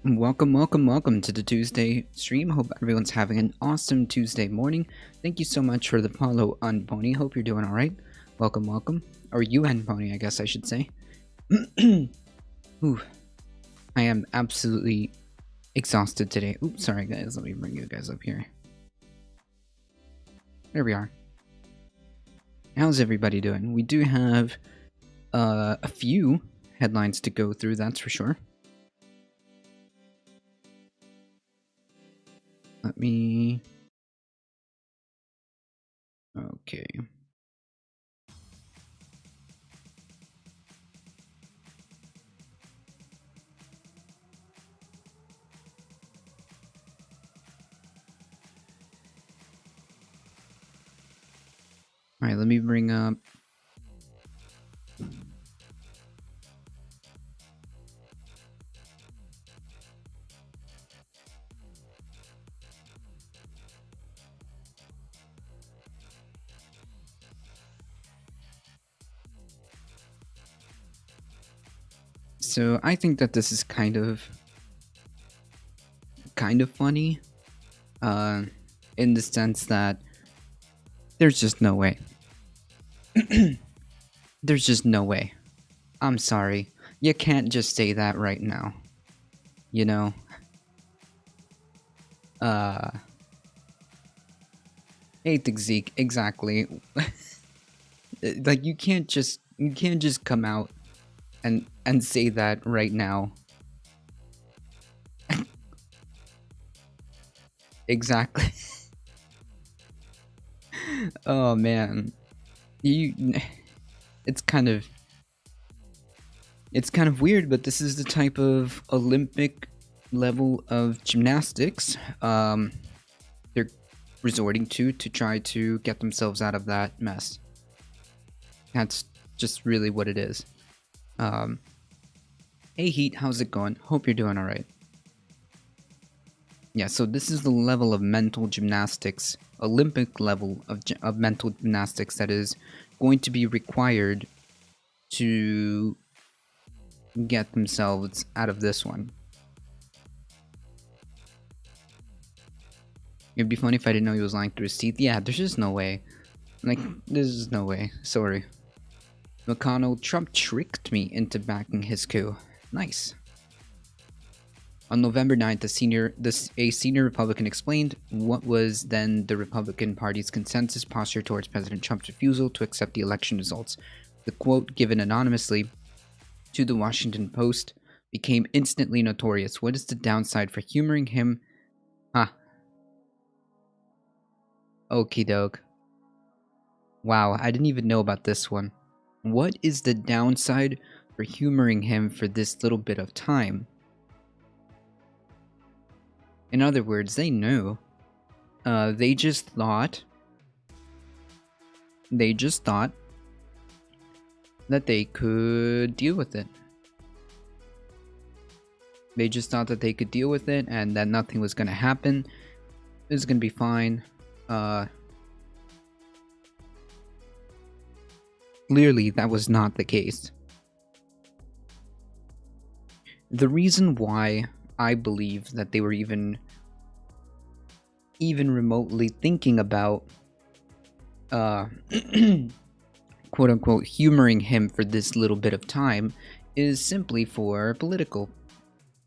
Welcome to the Tuesday stream. Hope everyone's having an awesome Tuesday morning. Thank you so much for the follow on Pony. Hope you're doing alright. Welcome. Or you and Pony, I guess I should say. Ooh, I am absolutely exhausted today. Oops, sorry guys, let me bring you guys up here. There we are. How's everybody doing? We do have a few headlines to go through, that's for sure. Let me... Okay. Alright, let me bring up... So I think that this is kind of funny, in the sense that there's just no way. There's just no way. I'm sorry. You can't just say that right now. You know? Hey, Zeke, exactly. Like you can't just come out and say that right now. Exactly. Oh man. It's kind of weird, but this is the type of Olympic level of gymnastics they're resorting to try to get themselves out of that mess. That's just really what it is. Hey Heat, how's it going? Hope you're doing alright. Yeah, so this is the level of mental gymnastics, Olympic level of mental gymnastics that is going to be required to get themselves out of this one. It'd be funny if I didn't know he was lying through his teeth. Yeah, there's just no way. Like, there's no way. Sorry. McConnell, Trump tricked me into backing his coup. Nice. On November 9th, a senior Republican explained what was then the Republican Party's consensus posture towards President Trump's refusal to accept the election results. The quote, given anonymously to the Washington Post, became instantly notorious. What is the downside for humoring him? Okie doke. Wow, I didn't even know about this one. What is the downside for humoring him for this little bit of time? In other words, they knew. They just thought that they could deal with it. They just thought that they could deal with it and that nothing was going to happen. It was going to be fine. Clearly, that was not the case. The reason why I believe that they were even remotely thinking about quote unquote humoring him for this little bit of time is simply for political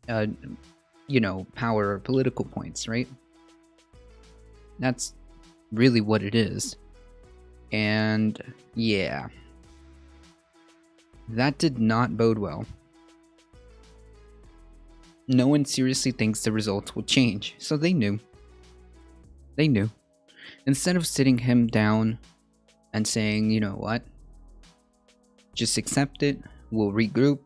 power or political points, right? That's really what it is. And yeah, that did not bode well. No one seriously thinks the results will change, so they knew. They knew. Instead of sitting him down and saying, you know what, just accept it, we'll regroup,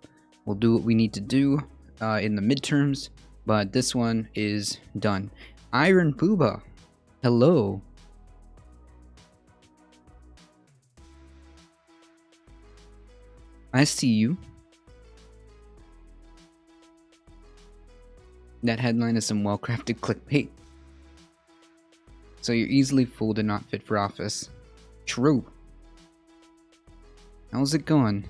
we'll do what we need to do in the midterms, but this one is done. Iron Pooba, hello. I see you. That headline is some well-crafted clickbait. So you're easily fooled and not fit for office. True. How's it going?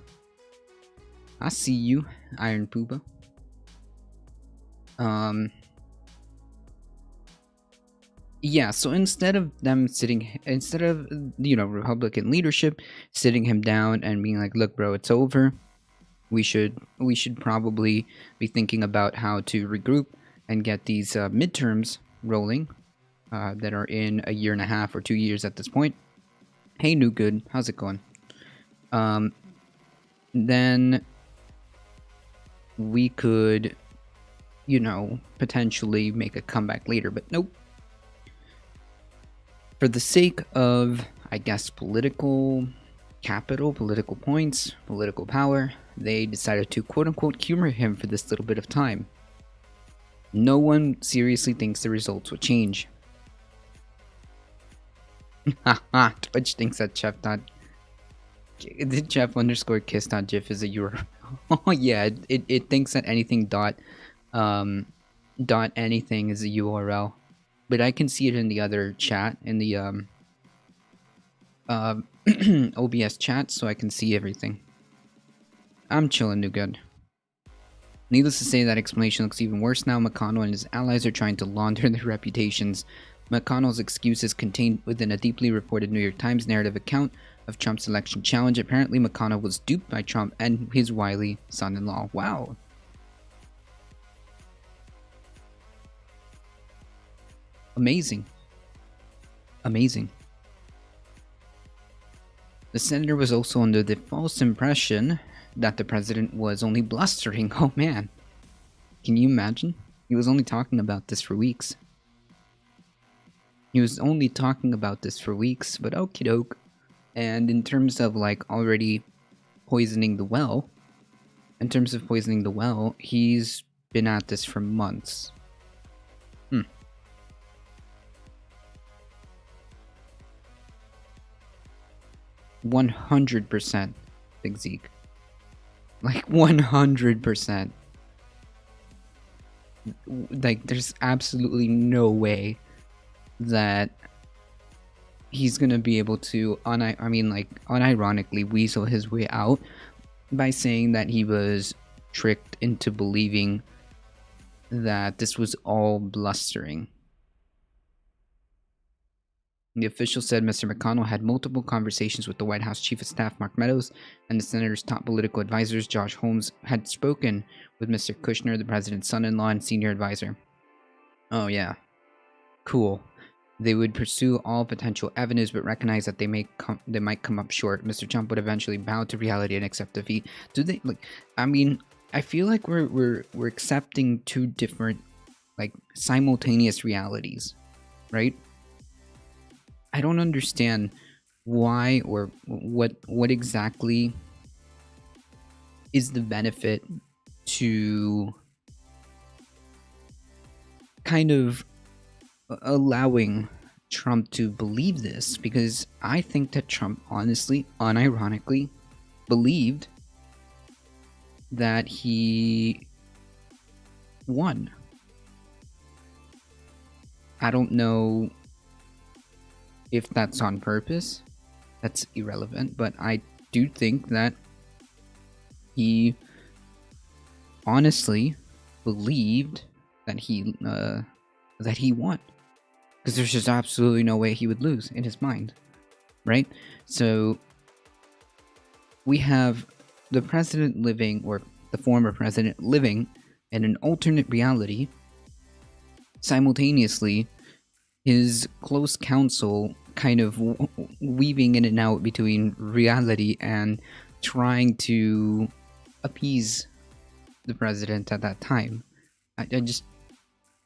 I see you, Iron Pooba. Um, yeah, so instead of Republican leadership sitting him down and being like, look, bro, it's over. We should probably be thinking about how to regroup and get these midterms rolling that are in a year and a half or 2 years at this point. Hey, New Good, how's it going? Then we could, potentially make a comeback later, but nope. For the sake of, I guess, political capital, political points, political power, they decided to quote-unquote humor him for this little bit of time. No one seriously thinks the results will change. Haha, Twitch thinks that chef_kiss.gif is a URL. Oh yeah, it thinks that anything dot anything is a URL. But I can see it in the other chat, in the OBS chat, so I can see everything. I'm chilling, New Good. Needless to say, that explanation looks even worse now. McConnell and his allies are trying to launder their reputations. McConnell's excuse is contained within a deeply reported New York Times narrative account of Trump's election challenge. Apparently, McConnell was duped by Trump and his wily son-in-law. Wow. Amazing. Amazing. The senator was also under the false impression that the president was only blustering. Oh man. Can you imagine? He was only talking about this for weeks. But okie doke. And in terms of already poisoning the well, he's been at this for months. 100% Big Zeke. 100%. There's absolutely no way that he's gonna be able to unironically weasel his way out by saying that he was tricked into believing that this was all blustering. The official said Mr. McConnell had multiple conversations with the White House Chief of Staff Mark Meadows and the senator's top political advisors. Josh Holmes had spoken with Mr. Kushner, the president's son-in-law and senior advisor. Oh yeah, cool. They would pursue all potential avenues, but recognize that they might come up short. Mr. Trump would eventually bow to reality and accept defeat. Do they I feel like we're accepting two different simultaneous realities, right? I don't understand why or what exactly is the benefit to kind of allowing Trump to believe this, because I think that Trump honestly, unironically, believed that he won. I don't know if that's on purpose. That's irrelevant, but I do think that he honestly believed that he won, because there's just absolutely no way he would lose in his mind, right? So we have the president living, or the former president living, in an alternate reality. Simultaneously, his close counsel kind of weaving in and out between reality and trying to appease the president at that time.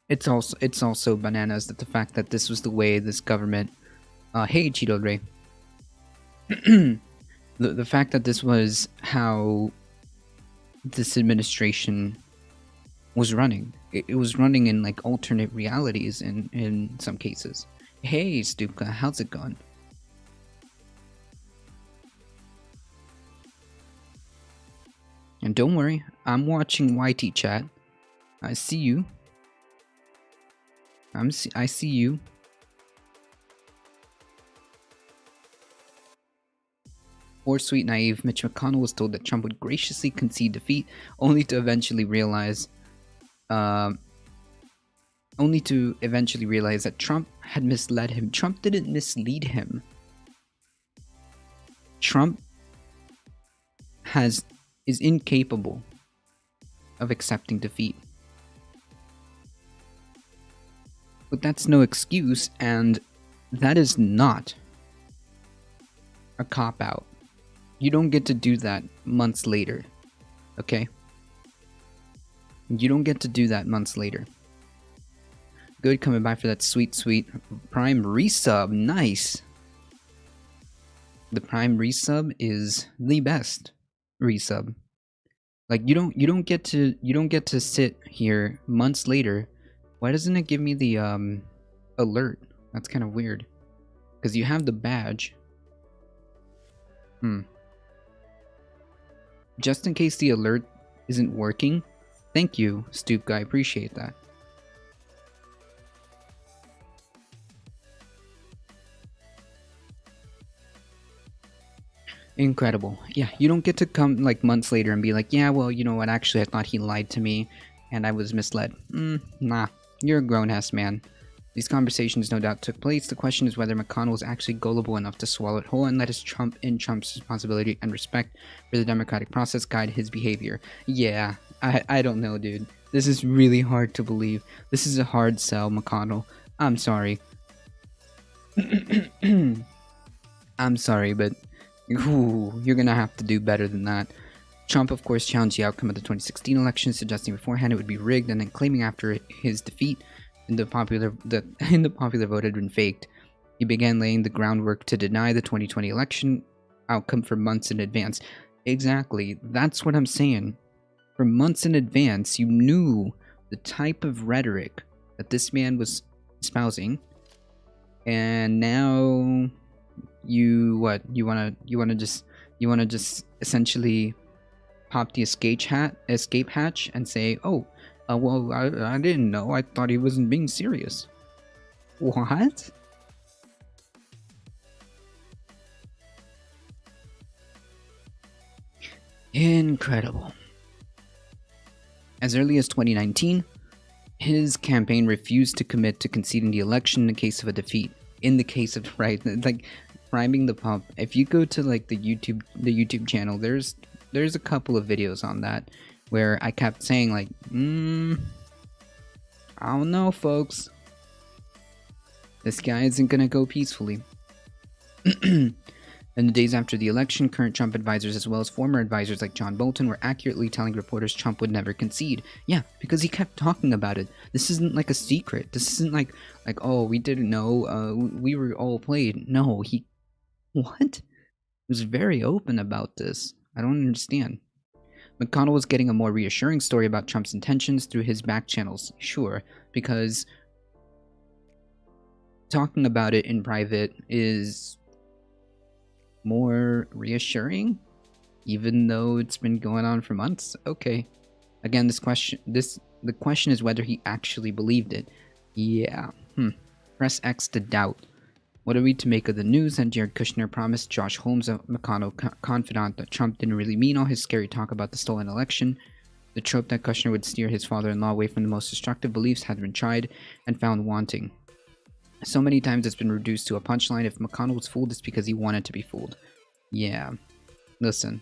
It's also bananas that the fact that this was the way this government, hey Cheeto Ray, the fact that this was how this administration was running. It was running in alternate realities in some cases. Hey Stupka, how's it going? And don't worry, I'm watching YT chat. I see you. I see you. Or sweet naive, Mitch McConnell was told that Trump would graciously concede defeat, only to eventually realize only to eventually realize that Trump had misled him. Trump didn't mislead him. Trump is incapable of accepting defeat. But that's no excuse, and that is not a cop-out. You don't get to do that months later, okay? You don't get to do that months later. Good, coming back for that sweet, sweet Prime resub. Nice. The Prime resub is the best resub. Like you don't get to sit here months later. Why doesn't it give me the alert? That's kind of weird. Because you have the badge. Just in case the alert isn't working. Thank you, Stoop Guy. Appreciate that. Incredible. Yeah, you don't get to come like months later and be like, yeah, well, you know what, actually I thought he lied to me and I was misled. Nah, you're a grown-ass man. These conversations no doubt took place. The question is whether McConnell was actually gullible enough to swallow it whole and let his Trump's responsibility and respect for the democratic process guide his behavior. Yeah, I don't know, dude. This is really hard to believe. This is a hard sell, McConnell. I'm sorry. I'm sorry, but ooh, you're gonna have to do better than that. Trump, of course, challenged the outcome of the 2016 election, suggesting beforehand it would be rigged, and then claiming after his defeat in the popular vote had been faked. He began laying the groundwork to deny the 2020 election outcome for months in advance. Exactly, that's what I'm saying. For months in advance, you knew the type of rhetoric that this man was espousing, and now you wanna just essentially pop the escape hatch and say, oh, well, I didn't know. I thought he wasn't being serious. What? Incredible. As early as 2019, his campaign refused to commit to conceding the election in the case of a defeat. In the case of, right, like priming the pump. If you go to like the YouTube channel, there's a couple of videos on that where I kept saying like, I don't know, folks. This guy isn't gonna go peacefully. In the days after the election, current Trump advisors as well as former advisors like John Bolton were accurately telling reporters Trump would never concede. Yeah, because he kept talking about it. This isn't like a secret. This isn't like oh, we didn't know, we were all played. No, what? He was very open about this. I don't understand. McConnell was getting a more reassuring story about Trump's intentions through his back channels. Sure, because talking about it in private is more reassuring, even though it's been going on for months. Okay. Again, the question is whether he actually believed it. Yeah. Press X to doubt. What are we to make of the news that Jared Kushner promised Josh Holmes, a McConnell confidant, that Trump didn't really mean all his scary talk about the stolen election? The trope that Kushner would steer his father-in-law away from the most destructive beliefs had been tried and found wanting. So many times it's been reduced to a punchline. If McConnell was fooled, it's because he wanted to be fooled. Yeah. Listen.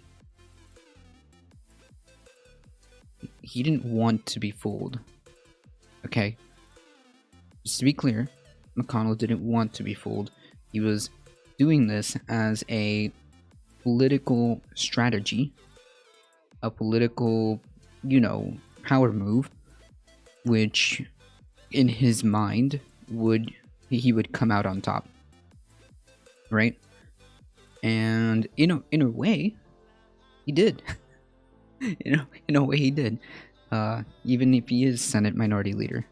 He didn't want to be fooled. Okay? Just to be clear, McConnell didn't want to be fooled. He was doing this as a political strategy, a political, power move, which in his mind he would come out on top, right? And in a way, he did. in a way, he did. Even if he is Senate Minority Leader.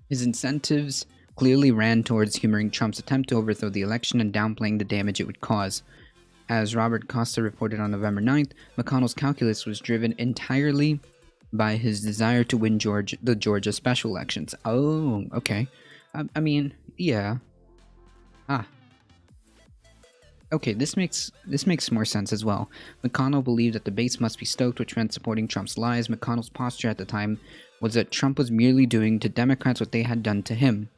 His incentives clearly ran towards humoring Trump's attempt to overthrow the election and downplaying the damage it would cause. As Robert Costa reported on November 9th, McConnell's calculus was driven entirely by his desire to win the Georgia special elections. Oh, okay. I mean, yeah. Okay, this makes more sense as well. McConnell believed that the base must be stoked, which meant supporting Trump's lies. McConnell's posture at the time was that Trump was merely doing to Democrats what they had done to him.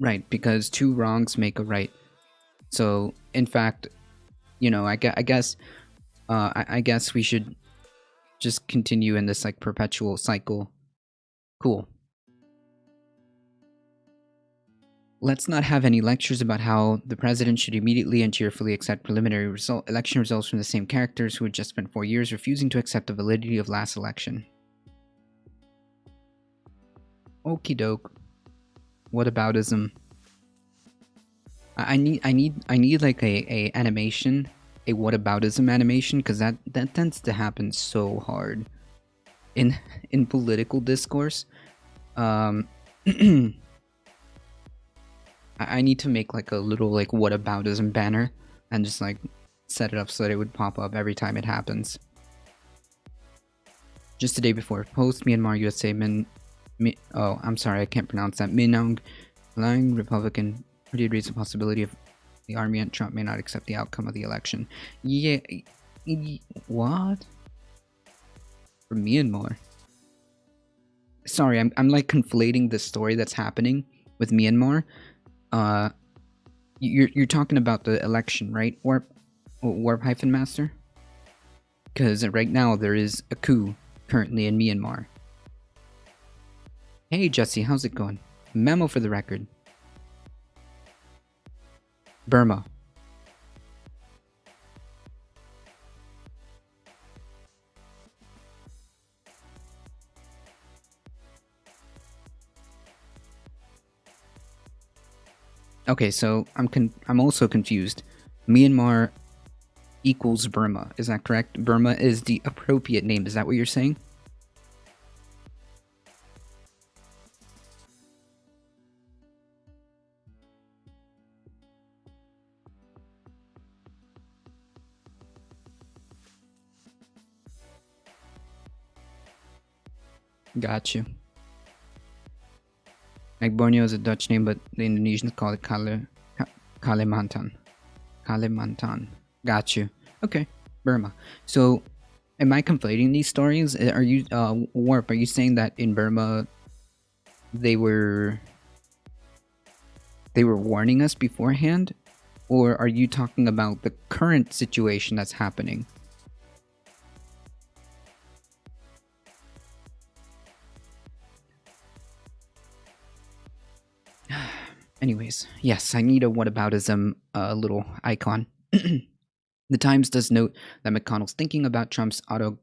Right, because two wrongs make a right. So, in fact, I guess we should just continue in this like perpetual cycle. Cool. Let's not have any lectures about how the president should immediately and cheerfully accept preliminary election results from the same characters who had just spent 4 years refusing to accept the validity of last election. Okie doke. Whataboutism. I need like a animation, a whataboutism animation, because that tends to happen so hard in political discourse. I need to make like a little like whataboutism banner and just like set it up so that it would pop up every time it happens. Just the day before, post Myanmar USA oh, I'm sorry, I can't pronounce that. Min Aung Hlaing, Republican, pretty reads the possibility of the army and Trump may not accept the outcome of the election. Yeah, what? For Myanmar? Sorry, I'm like conflating the story that's happening with Myanmar. You're talking about the election, right? Warp hyphen master? Because right now there is a coup currently in Myanmar. Hey Jesse, how's it going? Memo for the record. Burma. Okay, so I'm also confused. Myanmar equals Burma, is that correct? Burma is the appropriate name, is that what you're saying? Got you. Like Borneo is a Dutch name, but the Indonesians call it Kalimantan. Kalimantan. Got you. Okay, Burma. So, am I conflating these stories? Are you, Warp? Are you saying that in Burma, they were warning us beforehand, or are you talking about the current situation that's happening? Anyways, yes, I need a whataboutism little icon. The Times does note that McConnell's thinking about Trump's own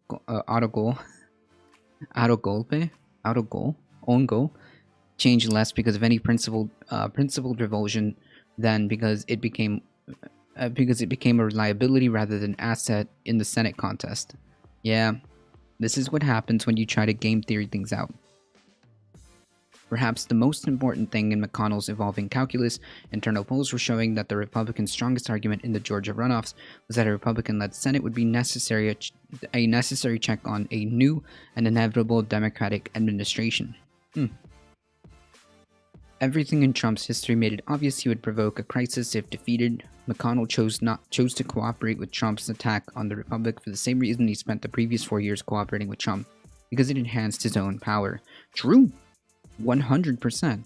goal, changed less because of any principled revulsion than because it became a reliability rather than asset in the Senate contest. Yeah, this is what happens when you try to game theory things out. Perhaps the most important thing in McConnell's evolving calculus, internal polls were showing that the Republicans' strongest argument in the Georgia runoffs was that a Republican-led Senate would be a necessary check on a new and inevitable Democratic administration. Everything in Trump's history made it obvious he would provoke a crisis if defeated. McConnell chose to cooperate with Trump's attack on the Republic for the same reason he spent the previous 4 years cooperating with Trump, because it enhanced his own power. True. 100%.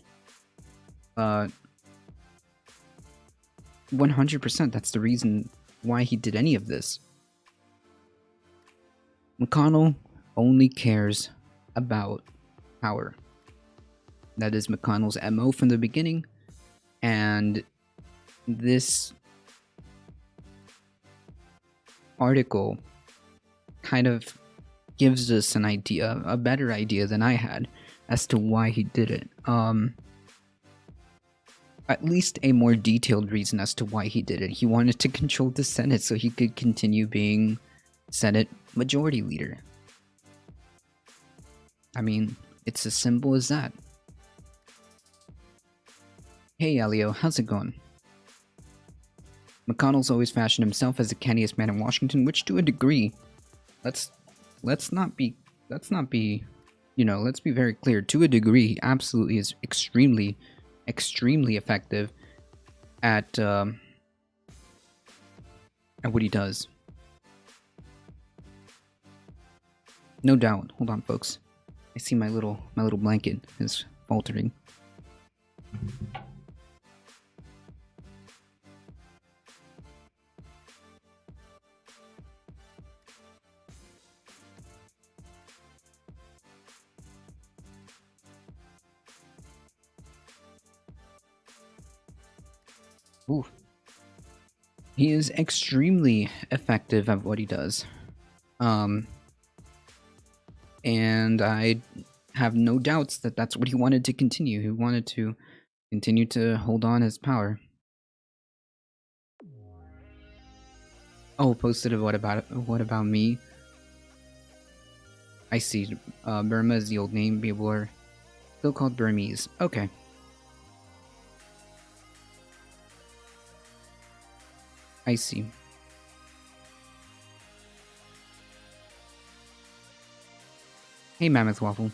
100%, that's the reason why he did any of this. McConnell only cares about power. That is McConnell's MO from the beginning, and this article kind of gives us an idea, a better idea than I had, as to why he did it. At least a more detailed reason as to why he did it. He wanted to control the Senate so he could continue being Senate Majority Leader. I mean, it's as simple as that. Hey Elio, how's it going? McConnell's always fashioned himself as the canniest man in Washington, which to a degree, let's not be, let's be very clear. To a degree, he absolutely is extremely effective at at what he does. No doubt. Hold on, folks. I see my little blanket is faltering. Ooh. He is extremely effective at what he does. And I have no doubts that that's what he wanted to continue. He wanted to continue to hold on his power. Oh, posted what about me? I see. Burma is the old name. People are still called Burmese. Okay. I see. Hey, Mammoth Waffle.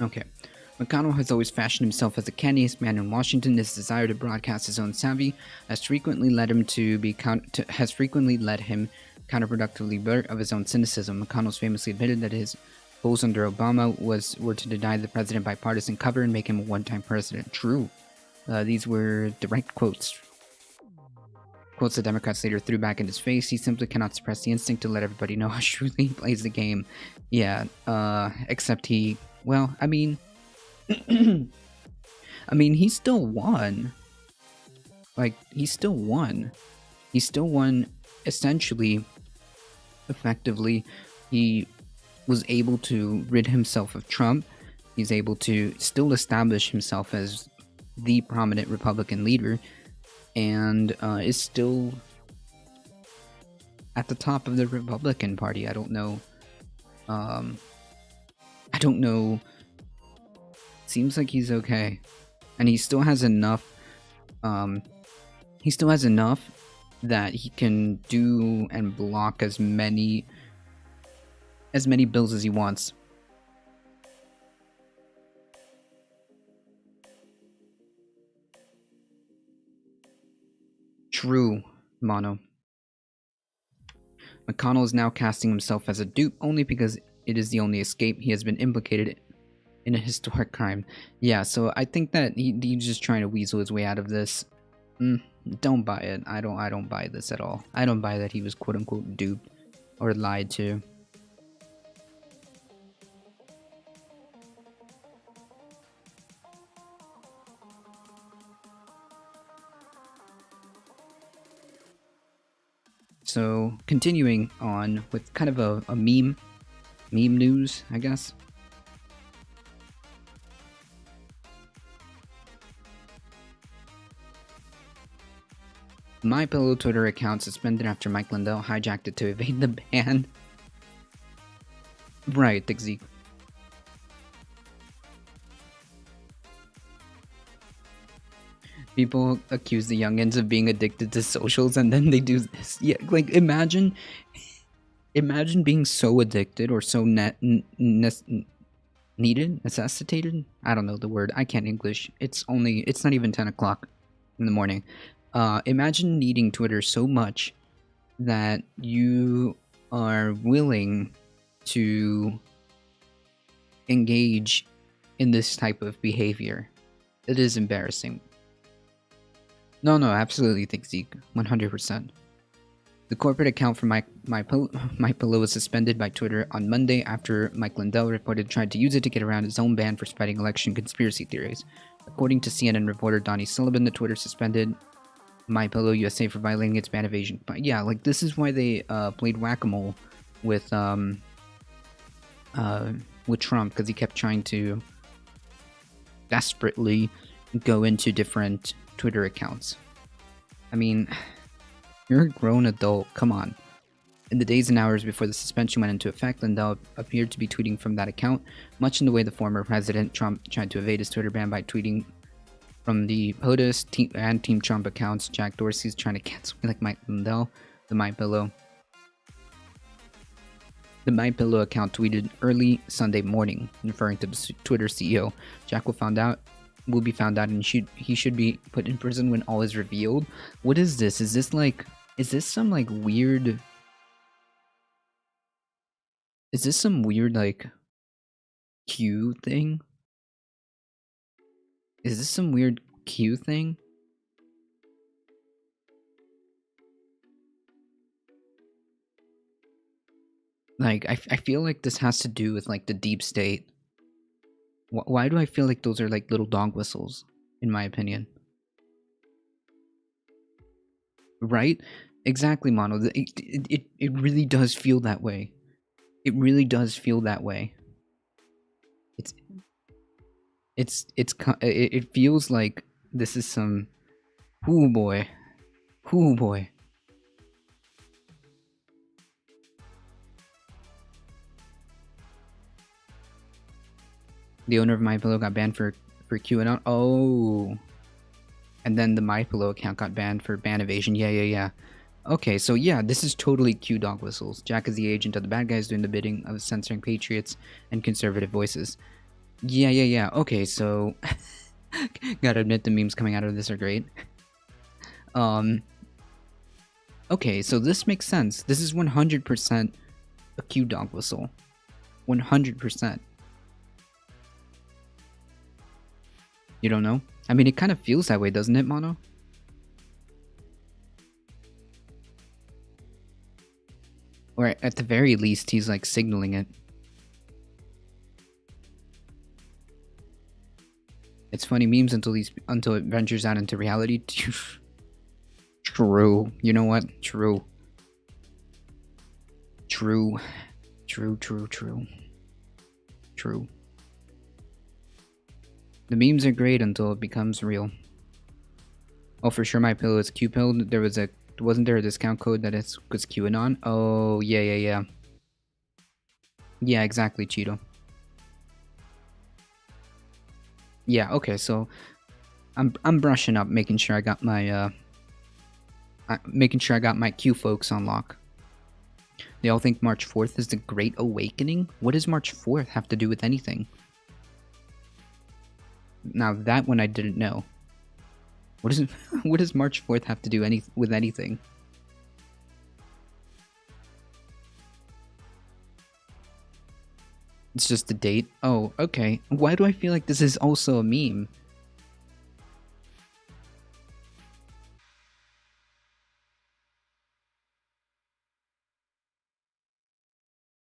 Okay. McConnell has always fashioned himself as the canniest man in Washington. His desire to broadcast his own savvy has frequently led him counterproductively blurt of his own cynicism. McConnell's famously admitted that his goals under Obama were to deny the president bipartisan cover and make him a one-time president. True. These were direct quotes. Quotes the Democrats later threw back in his face. He simply cannot suppress the instinct to let everybody know how shrewdly he plays the game. Yeah, except he... Well, I mean... he still won. Like, he still won. He still won, essentially, effectively. He was able to rid himself of Trump. He's able to still establish himself as the prominent Republican leader, and is still at the top of the Republican Party. I don't know. Seems like he's okay, and he still has enough. He still has enough that he can do and block as many bills as he wants. True, Mono. McConnell is now casting himself as a dupe only because it is the only escape. He has been implicated in a historic crime. Yeah, so I think that he's just trying to weasel his way out of this. Don't buy it. I don't buy this at all. I don't buy that he was quote unquote duped or lied to. So, continuing on with kind of a meme news, I guess. MyPillow Twitter account suspended after Mike Lindell hijacked it to evade the ban. Right, Zeke. People accuse the youngins of being addicted to socials, and then they do this. Yeah, like imagine being so addicted or so necessitated. I don't know the word. I can't English. It's not even 10 o'clock in the morning. Imagine needing Twitter so much that you are willing to engage in this type of behavior. It is embarrassing. No, absolutely, think Zeke. 100%. The corporate account for MyPillow was suspended by Twitter on Monday after Mike Lindell reported tried to use it to get around his own ban for spreading election conspiracy theories. According to CNN reporter Donnie Sullivan, the Twitter suspended MyPillow USA for violating its ban evasion. But yeah, like this is why they played whack-a-mole with Trump, because he kept trying to desperately go into different Twitter accounts. I mean, you're a grown adult, come on. In the days and hours before the suspension went into effect, Lindell appeared to be tweeting from that account, much in the way the former President Trump tried to evade his Twitter ban by tweeting from the POTUS and Team Trump accounts. Jack Dorsey's trying to cancel me like Mike Lindell, the MyPillow The MyPillow account tweeted early Sunday morning, referring to the Twitter CEO. Jack will be found out, and he should be put in prison when all is revealed. What is this? Is this some like weird? Is this some weird like Q thing? Is this some weird Q thing? Like, I feel like this has to do with like the deep state. Why do I feel like those are like little dog whistles, in my opinion? Right? Exactly, Mono. It really does feel that way. It really does feel that way. It feels like this is some. Ooh boy. Ooh boy. The owner of MyPillow got banned for QAnon. Oh. And then the MyPillow account got banned for ban evasion. Yeah. Okay, so yeah, this is totally Q dog whistles. Jack is the agent of the bad guys doing the bidding of censoring patriots and conservative voices. Yeah. Okay, so gotta admit the memes coming out of this are great. Okay, so this makes sense. This is 100% a Q dog whistle. 100%. You don't know? I mean, it kind of feels that way, doesn't it, Mono? Or at the very least, he's like signaling it. It's funny memes until it ventures out into reality. True. You know what? True. True. The memes are great until it becomes real. Oh, for sure, MyPillow is QPilled. Wasn't there a discount code that was QAnon? Oh, yeah. Yeah, exactly, Cheeto. Yeah, okay, so I'm brushing up, making sure I got my Q folks on lock. They all think March 4th is the Great Awakening? What does March 4th have to do with anything? Now that one I didn't know. What does March 4th have to do with anything? It's just a date? Oh, okay. Why do I feel like this is also a meme?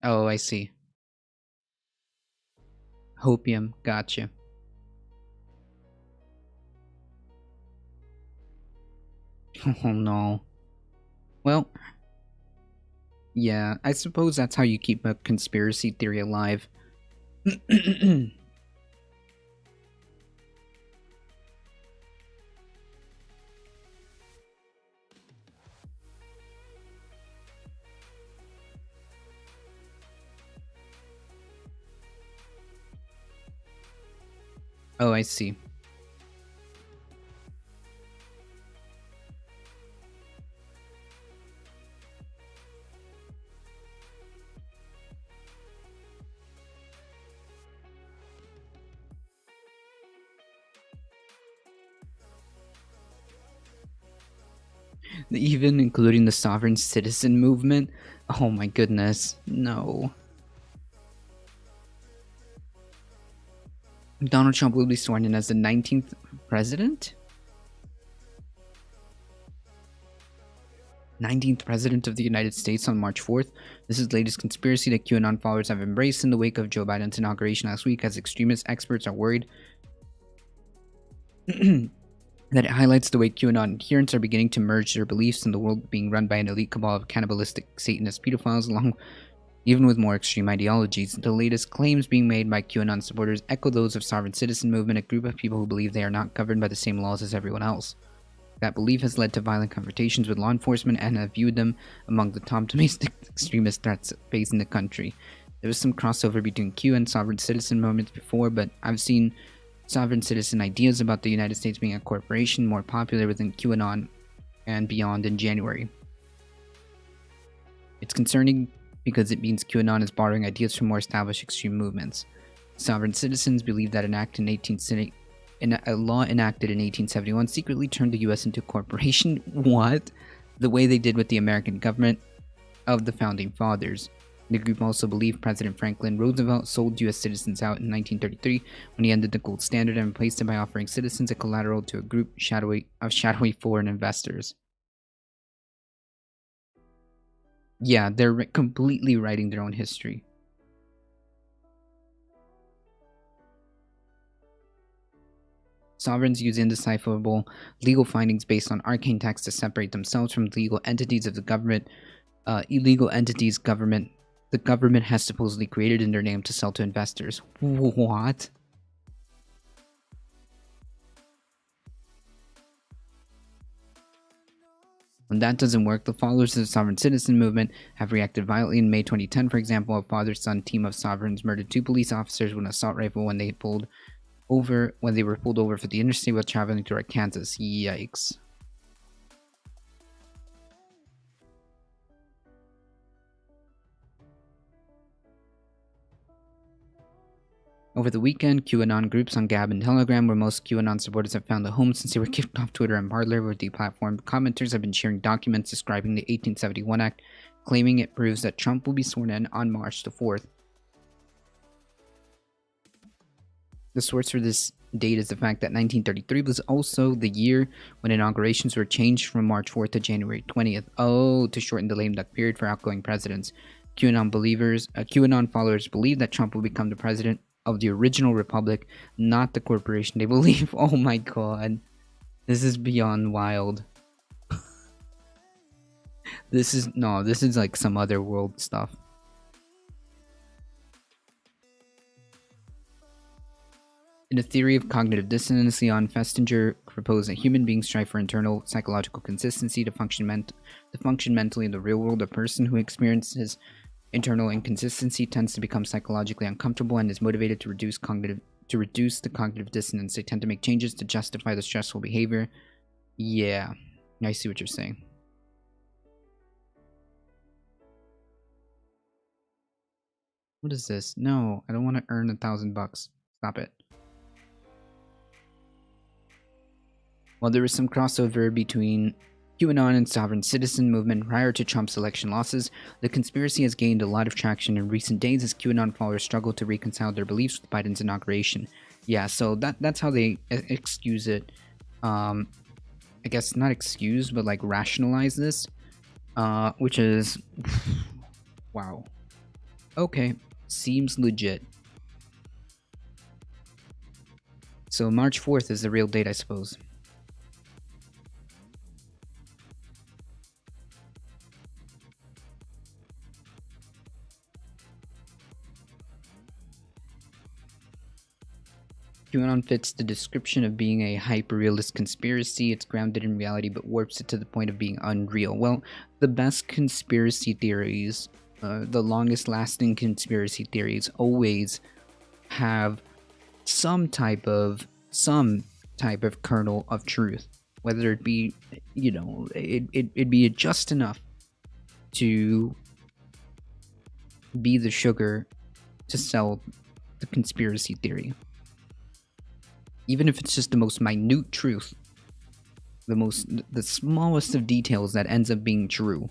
Oh, I see. Hopium, gotcha. Oh no. Well, yeah, I suppose that's how you keep a conspiracy theory alive. Oh, I see. Even including the sovereign citizen movement? Oh my goodness, no. Donald Trump will be sworn in as the 19th president? 19th president of the United States on March 4th. This is the latest conspiracy that QAnon followers have embraced in the wake of Joe Biden's inauguration last week, as extremist experts are worried that it highlights the way QAnon adherents are beginning to merge their beliefs in the world being run by an elite cabal of cannibalistic Satanist pedophiles, along even with more extreme ideologies. The latest claims being made by QAnon supporters echo those of Sovereign Citizen Movement, a group of people who believe they are not governed by the same laws as everyone else. That belief has led to violent confrontations with law enforcement and have viewed them among the top domestic extremist threats facing the country. There was some crossover between Q and Sovereign Citizen movements before, but I've seen Sovereign Citizen ideas about the United States being a corporation more popular within QAnon and beyond in January. It's concerning because it means QAnon is borrowing ideas from more established extreme movements. Sovereign citizens believe that a law enacted in 1871 secretly turned the U.S. into a corporation. What? The way they did with the American government of the Founding Fathers. The group also believed President Franklin Roosevelt sold U.S. citizens out in 1933 when he ended the gold standard and replaced it by offering citizens a collateral to a group of shadowy foreign investors. Yeah, they're completely writing their own history. Sovereigns use indecipherable legal findings based on arcane texts to separate themselves from legal entities of the government. Illegal entities the government has supposedly created in their name to sell to investors. What? When that doesn't work, the followers of the sovereign citizen movement have reacted violently. In May 2010, for example, a father-son team of sovereigns murdered 2 police officers with an assault rifle when they were pulled over for the interstate while traveling through Arkansas. Yikes. Over the weekend, QAnon groups on Gab and Telegram, where most QAnon supporters have found a home since they were kicked off Twitter and Parler, were deplatformed. Commenters have been sharing documents describing the 1871 Act, claiming it proves that Trump will be sworn in on March the 4th. The source for this date is the fact that 1933 was also the year when inaugurations were changed from March 4th to January 20th. Oh, to shorten the lame duck period for outgoing presidents. QAnon followers believe that Trump will become the president of the original republic, not the corporation they believe. Oh my god. This is beyond wild. This is like some other world stuff. In a theory of cognitive dissonance, Leon Festinger proposed that human beings strive for internal psychological consistency to function mentally in the real world. A person who experiences internal inconsistency tends to become psychologically uncomfortable and is motivated to reduce the cognitive dissonance. They tend to make changes to justify the stressful behavior. Yeah, I see what you're saying. What is this? No, I don't want to earn $1,000. Stop it. While there was some crossover between QAnon and sovereign citizen movement prior to Trump's election losses, the conspiracy has gained a lot of traction in recent days as QAnon followers struggle to reconcile their beliefs with Biden's inauguration. Yeah, so that's how they excuse it. I guess not excuse, but like rationalize this, which is wow. Okay, seems legit. So March 4th is the real date, I suppose. QAnon fits the description of being a hyper-realist conspiracy. It's grounded in reality but warps it to the point of being unreal. Well, the best conspiracy theories, the longest-lasting conspiracy theories, always have some type of kernel of truth. Whether it be, it'd be just enough to be the sugar to sell the conspiracy theory. Even if it's just the most minute truth, the smallest of details that ends up being true,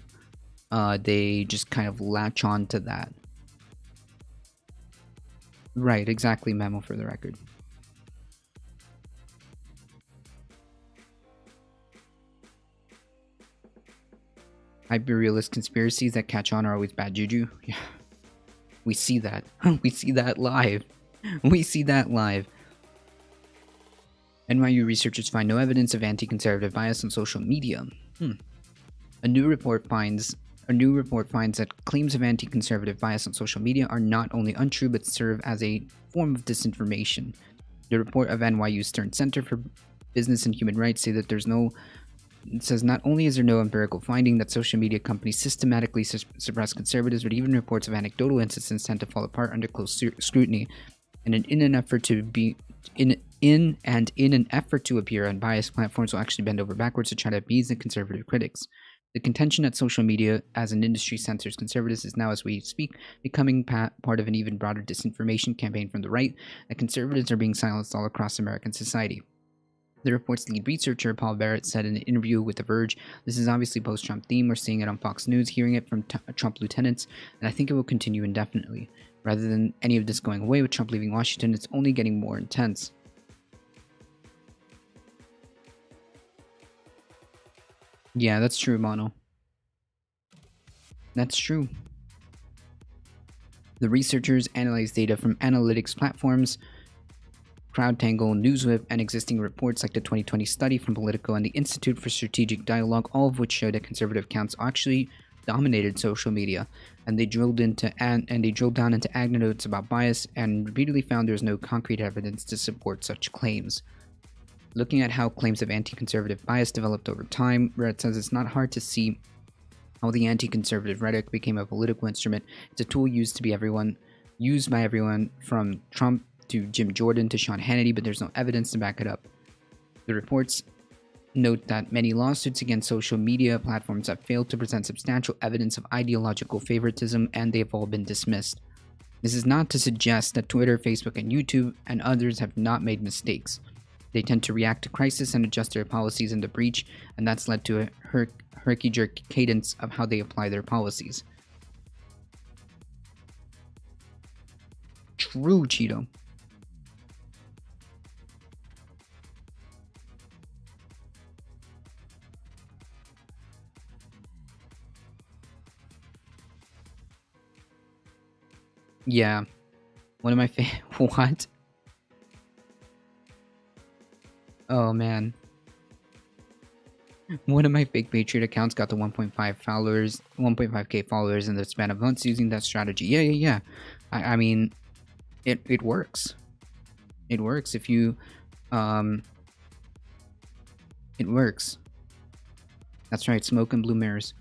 they just kind of latch on to that. Right, exactly, Memo, for the record. Hyper-realist conspiracies that catch on are always bad juju. Yeah, we see that. We see that live. We see that live. NYU researchers find no evidence of anti-conservative bias on social media. A new report finds that claims of anti-conservative bias on social media are not only untrue but serve as a form of disinformation. The report of NYU Stern Center for Business and Human Rights says not only is there no empirical finding that social media companies systematically suppress conservatives, but even reports of anecdotal instances tend to fall apart under close scrutiny. And in an effort to appear unbiased, platforms will actually bend over backwards to try to appease the conservative critics. The contention that social media as an industry censors conservatives is now, as we speak, becoming part of an even broader disinformation campaign from the right, that conservatives are being silenced all across American society. The report's lead researcher, Paul Barrett, said in an interview with The Verge, "This is obviously post-Trump theme. We're seeing it on Fox News, hearing it from Trump lieutenants, and I think it will continue indefinitely. Rather than any of this going away with Trump leaving Washington, it's only getting more intense." Yeah, that's true, Mono. That's true. The researchers analyzed data from analytics platforms, CrowdTangle, NewsWhip, and existing reports like the 2020 study from Politico and the Institute for Strategic Dialogue, all of which showed that conservative accounts actually dominated social media. And they drilled down into anecdotes about bias and repeatedly found there was no concrete evidence to support such claims. Looking at how claims of anti-conservative bias developed over time, Barrett says it's not hard to see how the anti-conservative rhetoric became a political instrument. It's a tool used by everyone from Trump to Jim Jordan to Sean Hannity, but there's no evidence to back it up. The reports note that many lawsuits against social media platforms have failed to present substantial evidence of ideological favoritism, and they have all been dismissed. This is not to suggest that Twitter, Facebook, and YouTube and others have not made mistakes. They tend to react to crisis and adjust their policies in the breach, and that's led to a herky-jerky cadence of how they apply their policies. True, Cheeto. Yeah. One of my what? Oh man. One of my fake Patriot accounts got to 1.5k followers in the span of months using that strategy. Yeah. I mean, it works. It works if you, it works. That's right, smoke and blue mirrors.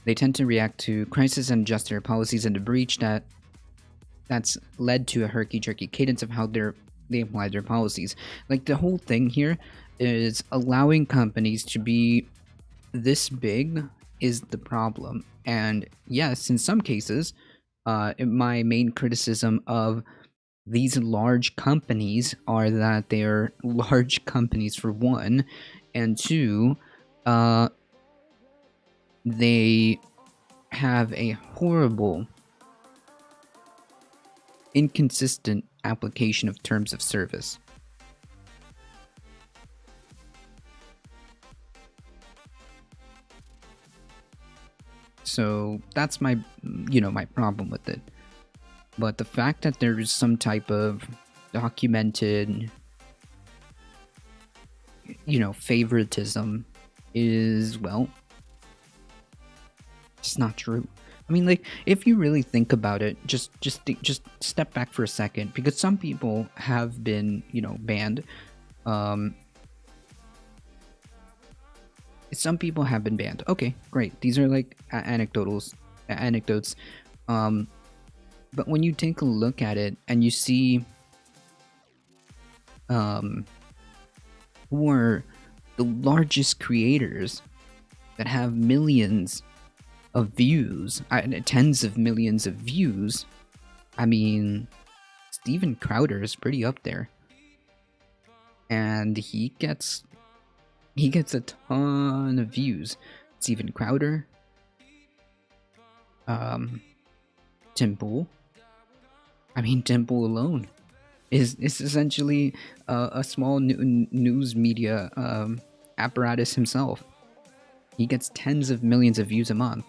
They tend to react to crisis and adjust their policies in the breach that's led to a herky-jerky cadence of how they apply their policies. Like, the whole thing here is allowing companies to be this big is the problem. And yes, in some cases, my main criticism of these large companies are that they're large companies, for one, and two, they have a horrible, inconsistent application of terms of service. So that's my problem with it. But the fact that there is some type of documented, favoritism is, well, it's not true. I mean, like, if you really think about it, just step back for a second, because some people have been, banned. Some people have been banned. Okay, great. These are like anecdotes. But when you take a look at it and you see, who are the largest creators that have millions of views, tens of millions of views, I mean, Steven Crowder is pretty up there, and he gets a ton of views. Steven Crowder, Tim Pool. I mean, Tim Pool alone is essentially a small news media apparatus himself. He gets tens of millions of views a month.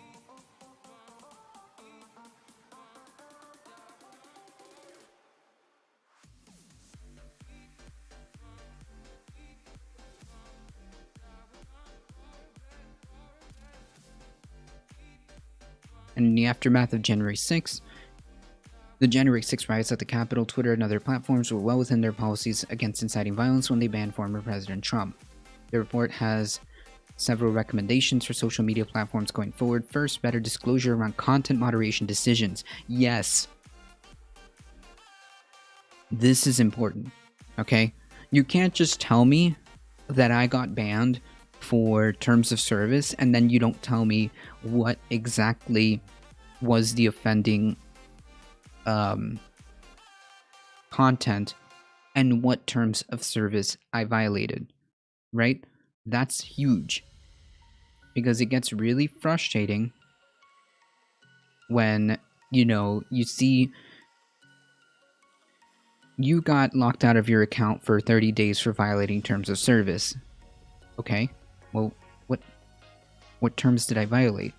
And in the aftermath of January 6th, the January 6th riots at the Capitol, Twitter and other platforms were well within their policies against inciting violence when they banned former President Trump. The report has several recommendations for social media platforms going forward. First, better disclosure around content moderation decisions. Yes. This is important, okay? You can't just tell me that I got banned for terms of service, and then you don't tell me what exactly was the offending content and what terms of service I violated, right? That's huge, because it gets really frustrating when, you see you got locked out of your account for 30 days for violating terms of service. Okay, well, what terms did I violate?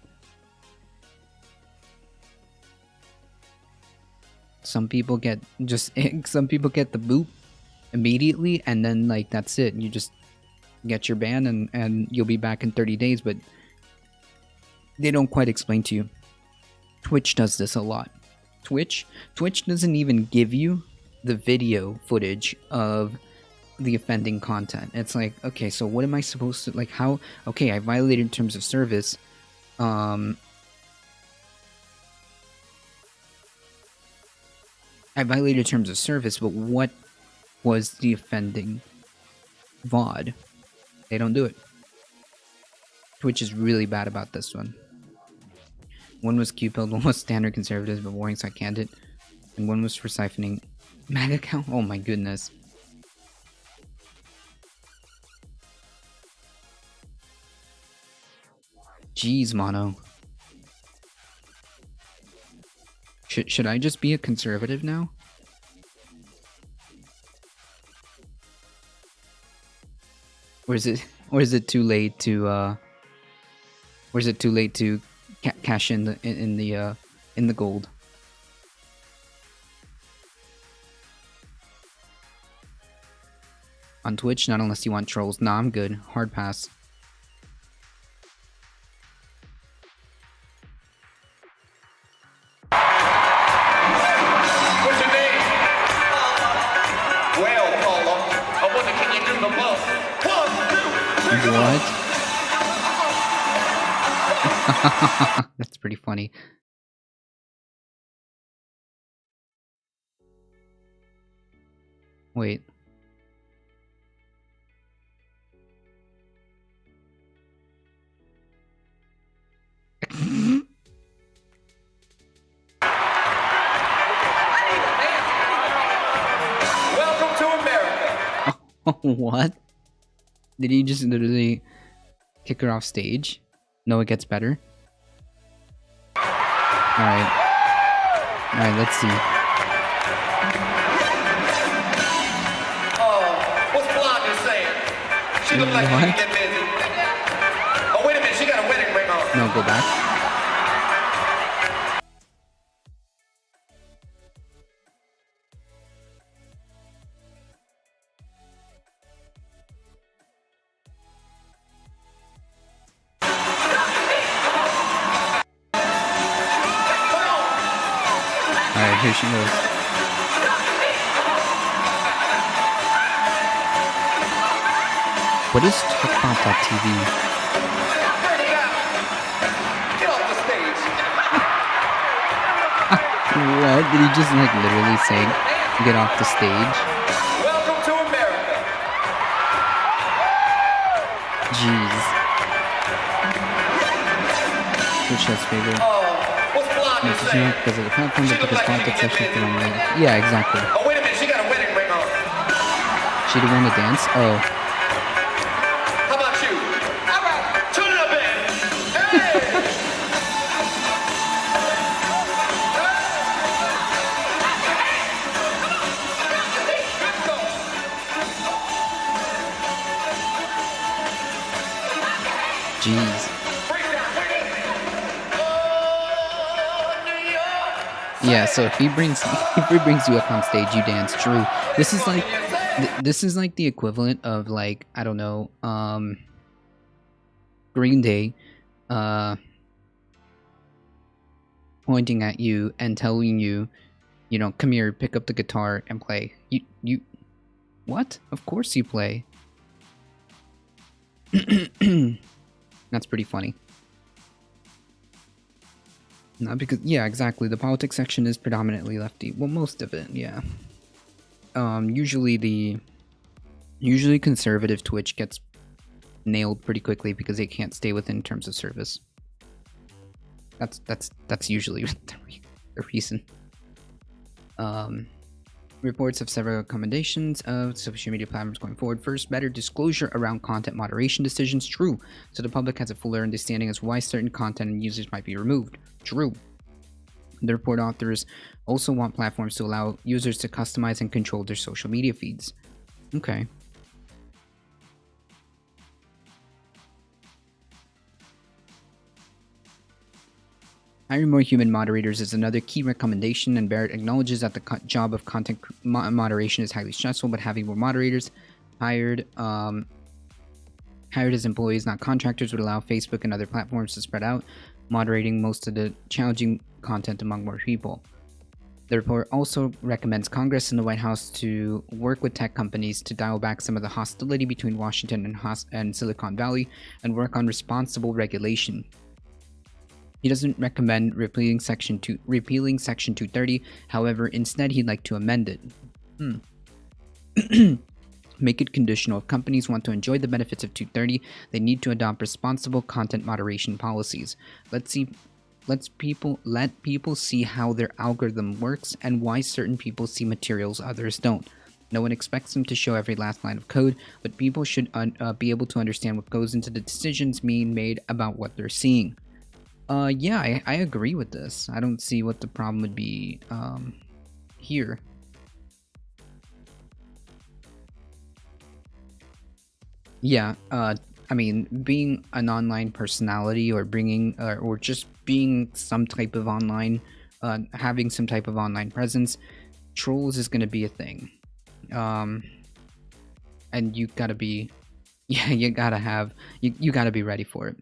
Some people get the boot immediately, and then like that's it. You just get your ban, and you'll be back in 30 days. But they don't quite explain to you. Twitch does this a lot. Twitch doesn't even give you the video footage of the offending content. It's like, okay, so what am I supposed to, like, how, okay, I violated terms of service. I violated terms of service, but what was the offending VOD? They don't do it. Twitch is really bad about this one. One was Q-Pilled, one was standard conservatives, but warning side candid, and one was for siphoning mag account. Oh my goodness. Jeez, Mono. Should I just be a conservative now? Or is it too late to cash in the gold? On Twitch, not unless you want trolls. Nah, I'm good. Hard pass. What's your name? Well, Paula, I wonder, can you do the most? 1, 2, 3, What? That's pretty funny. Wait. Welcome to America. What? Did he just literally kick her off stage? No, it gets better. Alright, let's see. What's Blondie saying? She look like she can get busy. Oh, wait a minute, she got a wedding ring on. No, go back. Alright, here she goes. What is TalkBot.tv? Get off the stage. What? Did he just like literally say, get off the stage? Welcome to America. Jeez. Which has favorite? What's Blondie This is saying? not because of the platform, She but look because like she politics can get actually busy. thrown away. Yeah, exactly. Oh, wait a minute, she got a wedding ring on. She didn't want to dance? Oh. How about you? All right, turn it up, man. Hey! Jeez. Oh, Yeah, so if he brings you up on stage, you dance. True. This is like this is like the equivalent of, like, I don't know, Green Day pointing at you and telling you, come here, pick up the guitar and play. You what? Of course you play. That's pretty funny. Not because, yeah, exactly. The politics section is predominantly lefty. Well, most of it, yeah. Usually conservative Twitch gets nailed pretty quickly because they can't stay within terms of service. That's usually the reason. Reports of several recommendations of social media platforms going forward. First, better disclosure around content moderation decisions. True. So the public has a fuller understanding as to why certain content and users might be removed. True. The report authors also want platforms to allow users to customize and control their social media feeds. Okay. Hiring more human moderators is another key recommendation, and Barrett acknowledges that the job of content moderation is highly stressful, but having more moderators hired as employees, not contractors, would allow Facebook and other platforms to spread out, moderating most of the challenging content among more people. The report also recommends Congress and the White House to work with tech companies to dial back some of the hostility between Washington and Silicon Valley and work on responsible regulation. He doesn't recommend repealing Section 230. However, instead he'd like to amend it. Make it conditional. If companies want to enjoy the benefits of 230, they need to adopt responsible content moderation policies. Let people see how their algorithm works and why certain people see materials others don't. No one expects them to show every last line of code, but people should be able to understand what goes into the decisions being made about what they're seeing. Yeah, I agree with this. I don't see what the problem would be here. Yeah, I mean, being an online personality or or just being some type of online, having some type of online presence, trolls is going to be a thing. And you gotta be, yeah, you gotta be ready for it.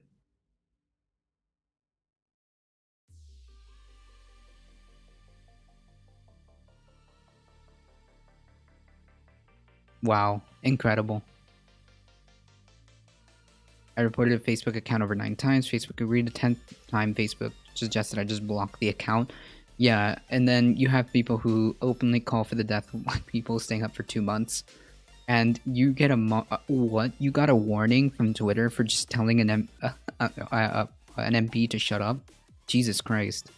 Wow, incredible. I reported a Facebook account over 9 times. Facebook agreed. The 10th time, Facebook suggested I just block the account. Yeah, and then you have people who openly call for the death of white people staying up for 2 months. And you get what? You got a warning from Twitter for just telling an MP to shut up? Jesus Christ.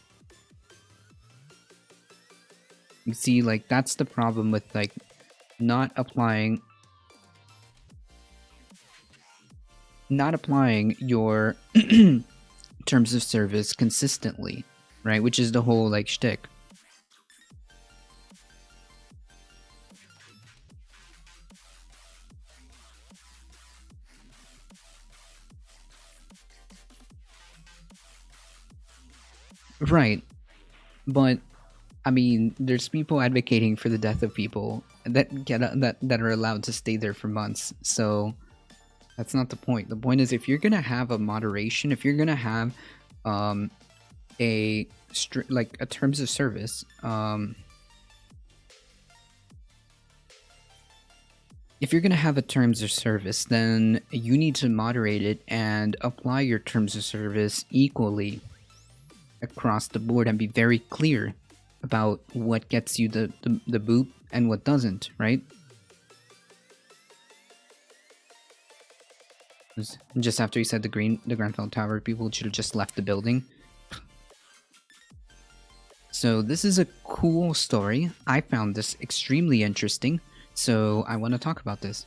You see, like, that's the problem with, like, not applying your terms of service consistently, right? Which is the whole, like, shtick. Right. But I mean, there's people advocating for the death of people that are allowed to stay there for months. So that's not the point. The point is, if you're gonna have a moderation, if you're gonna have a terms of service, if you're gonna have a terms of service, then you need to moderate it and apply your terms of service equally across the board and be very clear about what gets you the boot and what doesn't, right? Just after he said the Grenfell Tower, people should have just left the building. So this is a cool story. I found this extremely interesting, so I want to talk about this.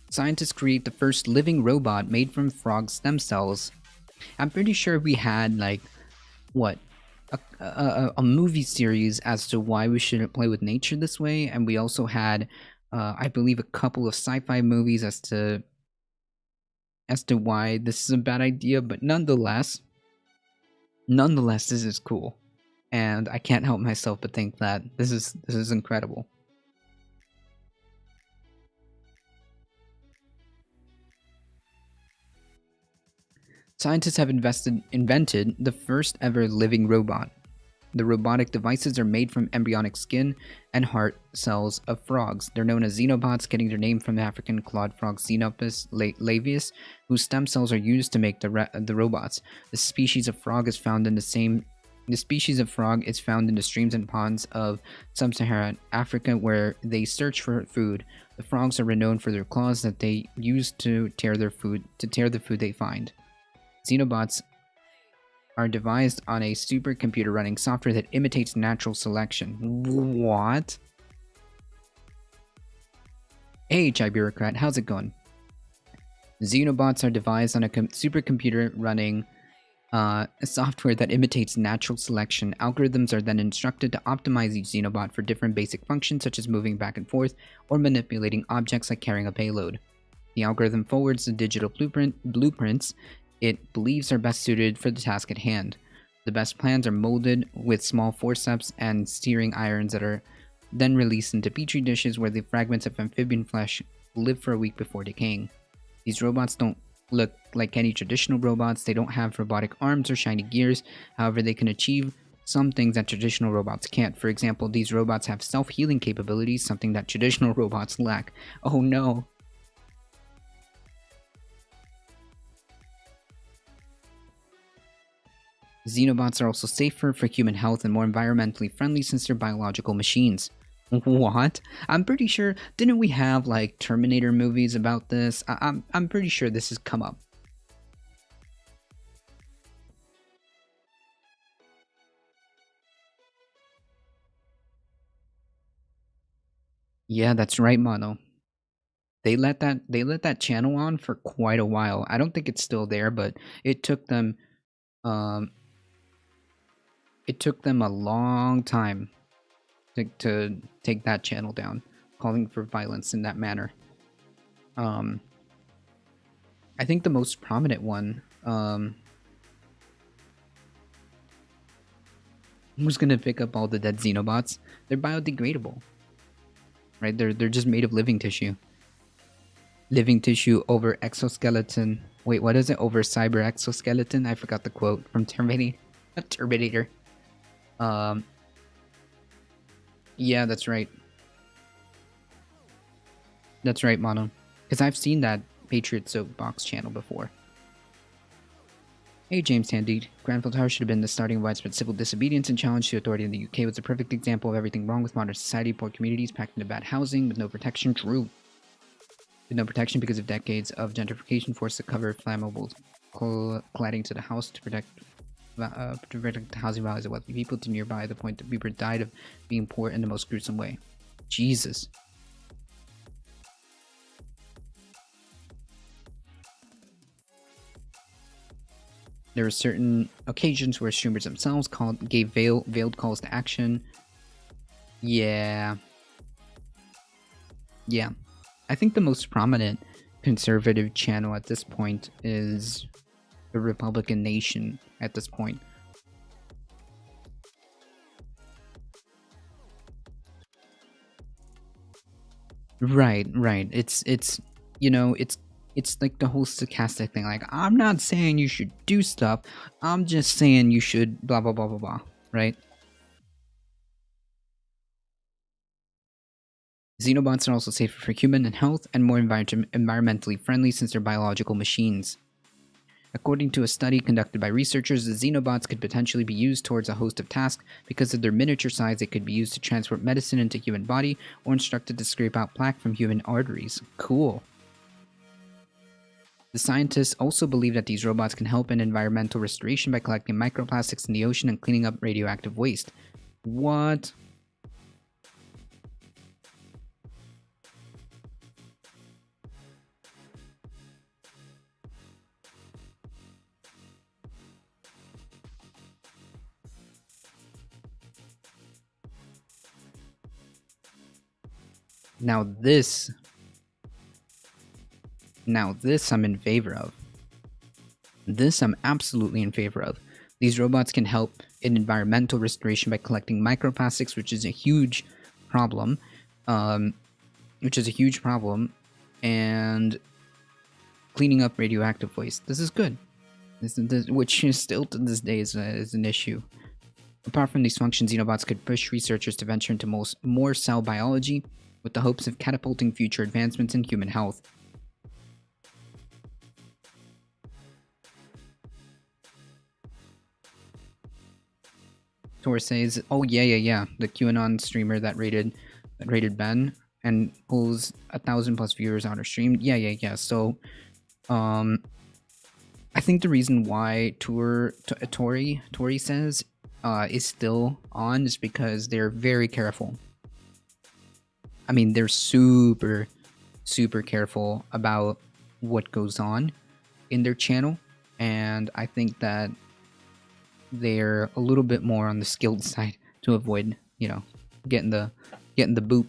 Scientists create the first living robot made from frog stem cells. I'm pretty sure we had, like, what, a movie series as to why we shouldn't play with nature this way, and we also had, I believe, a couple of sci-fi movies as to why this is a bad idea. But nonetheless, this is cool, and I can't help myself but think that this is incredible. Scientists have invented the first ever living robot. The robotic devices are made from embryonic skin and heart cells of frogs. They're known as xenobots, getting their name from the African clawed frog Xenopus laevius, whose stem cells are used to make the robots. This species of frog is found in the same The species of frog is found in the streams and ponds of sub-Saharan Africa where they search for food. The frogs are renowned for their claws that they use to tear the food they find. Xenobots are devised on a supercomputer running software that imitates natural selection. What? Hey, HI Bureaucrat, how's it going? Xenobots are devised on a supercomputer running a software that imitates natural selection. Algorithms are then instructed to optimize each Xenobot for different basic functions such as moving back and forth or manipulating objects like carrying a payload. The algorithm forwards the digital blueprints it believes are best suited for the task at hand. The best plans are molded with small forceps and steering irons that are then released into petri dishes where the fragments of amphibian flesh live for a week before decaying. These robots don't look like any traditional robots. They don't have robotic arms or shiny gears. However, they can achieve some things that traditional robots can't. For example, these robots have self-healing capabilities, something that traditional robots lack. Oh no. Xenobots are also safer for human health and more environmentally friendly since they're biological machines. What? I'm pretty sure, didn't we have like Terminator movies about this? I'm pretty sure this has come up. Yeah, that's right, Mono. They let that channel on for quite a while. I don't think it's still there, but it took them a long time to take that channel down, calling for violence in that manner. I think the most prominent one who's gonna pick up all the dead Xenobots? They're biodegradable, right? They're just made of living tissue. Living tissue over exoskeleton. Wait, what is it? Over cyber exoskeleton? I forgot the quote from Terminator. Yeah, that's right. That's right, Mono. Because I've seen that Patriot Soapbox channel before. Hey, James Tandy. Grenfell Tower should have been the starting of widespread civil disobedience and challenge to authority in the UK. Was a perfect example of everything wrong with modern society. Poor communities packed into bad housing with no protection. True. With no protection because of decades of gentrification forced to cover flammable cladding to the house to protect the housing values of wealthy people to nearby the point that people died of being poor in the most gruesome way. Jesus. There were certain occasions where streamers themselves gave veiled calls to action. Yeah. Yeah. I think the most prominent conservative channel at this point is the Republican Nation at this point. Right. It's you know, it's like the whole stochastic thing. Like, I'm not saying you should do stuff. I'm just saying you should blah blah blah blah blah. Right? Xenobots are also safer for human and health and more environmentally friendly since they're biological machines. According to a study conducted by researchers, the Xenobots could potentially be used towards a host of tasks. Because of their miniature size, they could be used to transport medicine into human body or instructed to scrape out plaque from human arteries. Cool. The scientists also believe that these robots can help in environmental restoration by collecting microplastics in the ocean and cleaning up radioactive waste. What? Now this I'm in favor of. This I'm absolutely in favor of. These robots can help in environmental restoration by collecting microplastics, which is a huge problem. And cleaning up radioactive waste. This is good. Which is still to this day is an issue. Apart from these functions, Xenobots could push researchers to venture into more cell biology with the hopes of catapulting future advancements in human health. Tor says, "Oh yeah, the QAnon streamer that rated Ben and pulls 1,000+ viewers on her stream. Yeah. So, I think the reason why Tori says is still on is because they're very careful. I mean, they're super careful about what goes on in their channel, and I think that they're a little bit more on the skilled side to avoid, getting the boot.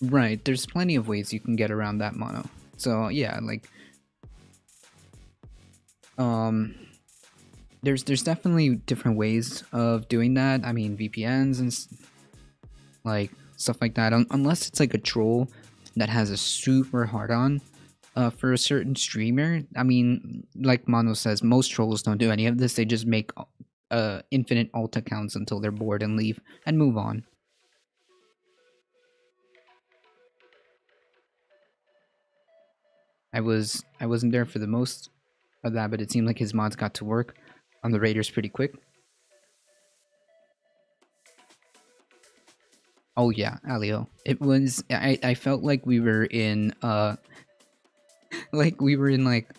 Right, there's plenty of ways you can get around that mono. So yeah, like there's definitely different ways of doing that. I mean, VPNs and like stuff like that. Unless it's like a troll that has a super hard on for a certain streamer. I mean, like Mono says, most trolls don't do any of this. They just make infinite alt accounts until they're bored and leave and move on. I wasn't there for the most of that, but it seemed like his mods got to work on the Raiders pretty quick. Oh yeah, Alio. It was I felt like we were in like we were in like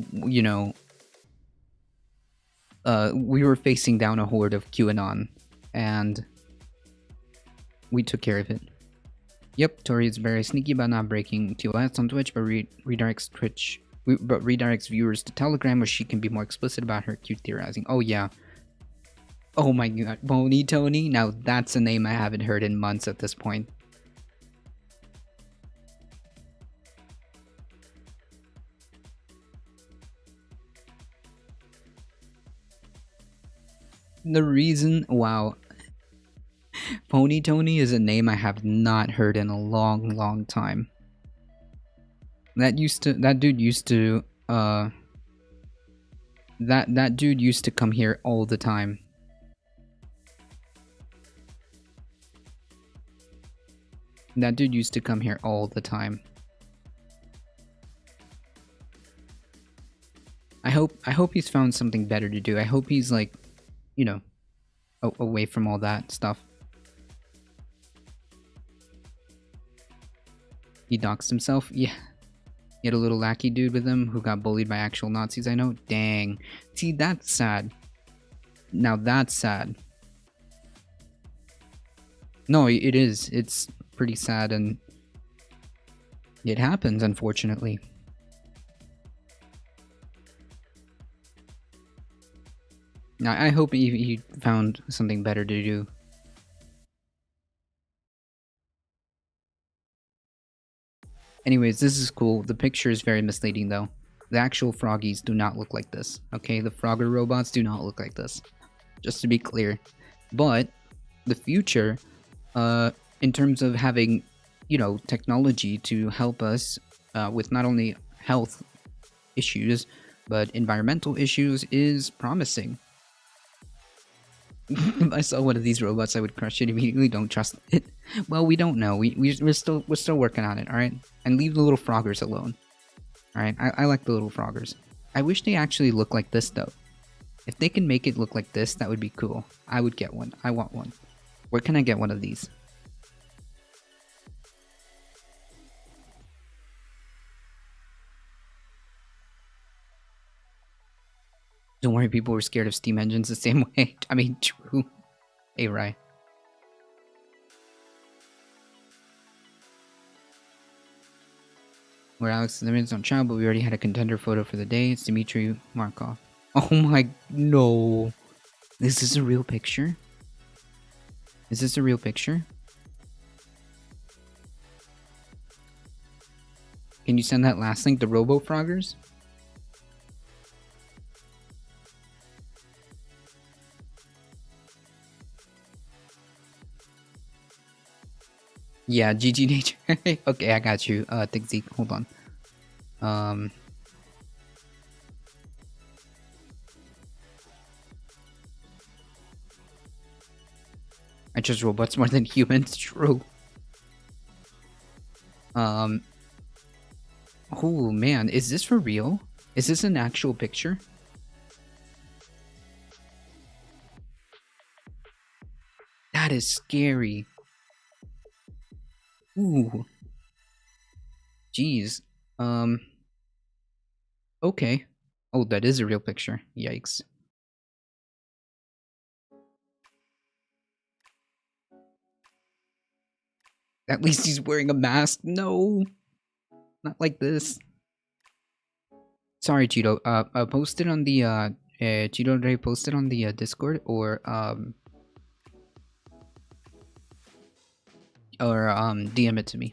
you know we were facing down a horde of QAnon and we took care of it. Yep, Tori is very sneaky about not breaking TOS on Twitch, but redirects viewers to Telegram where she can be more explicit about her cute theorizing. Oh yeah. Oh my god, Pony Tony? Now that's a name I haven't heard in months at this point. The reason, wow. Pony Tony is a name I have not heard in a long time. That dude used to come here all the time. That dude used to come here all the time. I hope he's found something better to do. I hope he's like, away from all that stuff. He doxed himself? Yeah. He had a little lackey dude with him who got bullied by actual Nazis, I know. Dang. See, that's sad. Now that's sad. No, it is. It's pretty sad and it happens, unfortunately. Now, I hope he found something better to do. Anyways, this is cool. The picture is very misleading, though. The actual froggies do not look like this, okay? The Frogger robots do not look like this. Just to be clear. But, the future, in terms of having, technology to help us with not only health issues, but environmental issues is promising. If I saw one of these robots, I would crush it immediately. Don't trust it. Well, we don't know. We're still working on it. All right, and leave the little froggers alone. All right, I like the little froggers. I wish they actually look like this though. If they can make it look like this, that would be cool. I would get one. I want one. Where can I get one of these? Don't worry, people were scared of steam engines the same way. I mean, true. Hey, Rai. We're Alex Limits on channel, but we already had a contender photo for the day. It's Dmitry Markov. Oh my, no. Is this a real picture? Is this a real picture? Can you send that last link, the Robo Froggers? Yeah, GG Nature. Okay, I got you. Thick Zeke, hold on. I trust robots more than humans. True. Oh man, is this for real? Is this an actual picture? That is scary. Ooh. Jeez. Okay. Oh, that is a real picture. Yikes. At least he's wearing a mask. No. Not like this. Sorry, Cheeto. Post it on the Cheeto already posted on the Discord or DM it to me.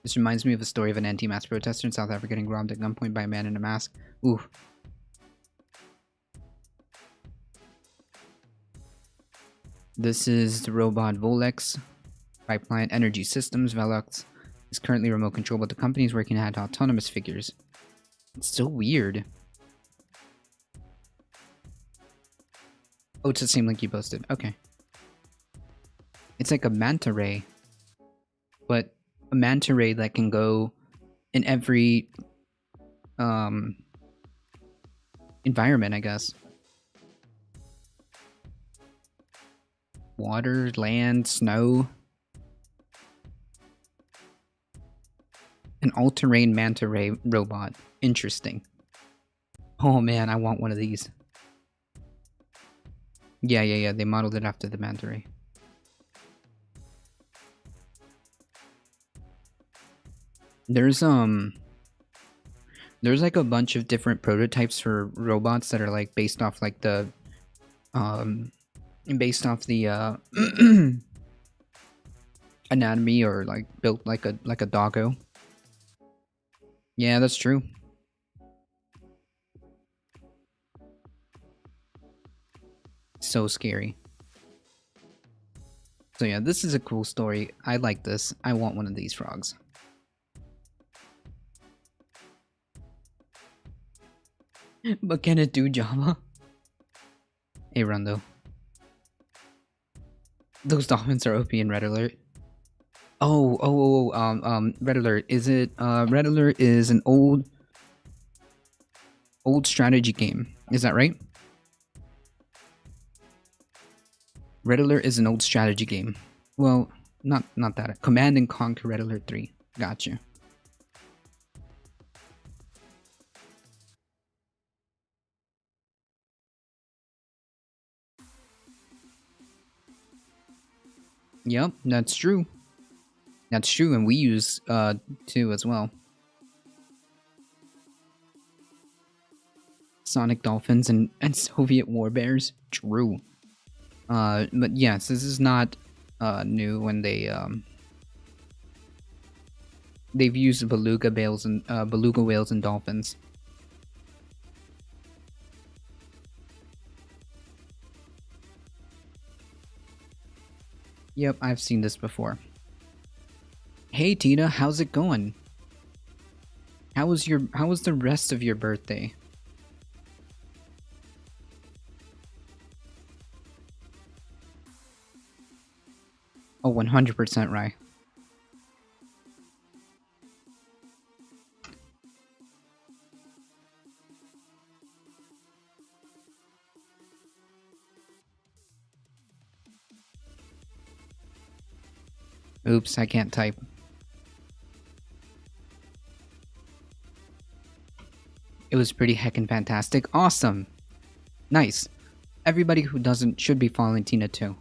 This reminds me of a story of an anti-mask protester in South Africa getting robbed at gunpoint by a man in a mask. Ooh. This is the robot Volex. Pipeline Energy Systems. Velox is currently remote controlled, but the company is working to add autonomous figures. It's so weird. Oh, it's the same link you posted. Okay. It's like a manta ray. But a manta ray that can go in every environment, I guess. Water, land, snow. An all-terrain manta ray robot. Interesting. Oh man, I want one of these. Yeah. They modeled it after the manta ray. There's like a bunch of different prototypes for robots that are like based off like the anatomy or like built like a doggo. Yeah, that's true. So scary. So yeah, this is a cool story. I like this. I want one of these frogs. But can it do Java? Hey, Rondo. Those dolphins are OP in Red Alert. Red Alert. Is it, Red Alert is an old strategy game. Is that right? Red Alert is an old strategy game. Well, not that. Command and Conquer Red Alert 3. Gotcha. Yep, that's true. That's true, and we use 2 as well. Sonic Dolphins and Soviet War Bears. True. But yes, this is not new when they've used beluga whales and dolphins. Yep, I've seen this before. Hey Tina, how's it going? How was the rest of your birthday? Oh, 100% right. Oops, I can't type. It was pretty heckin' fantastic. Awesome. Nice. Everybody who doesn't should be following Tina too.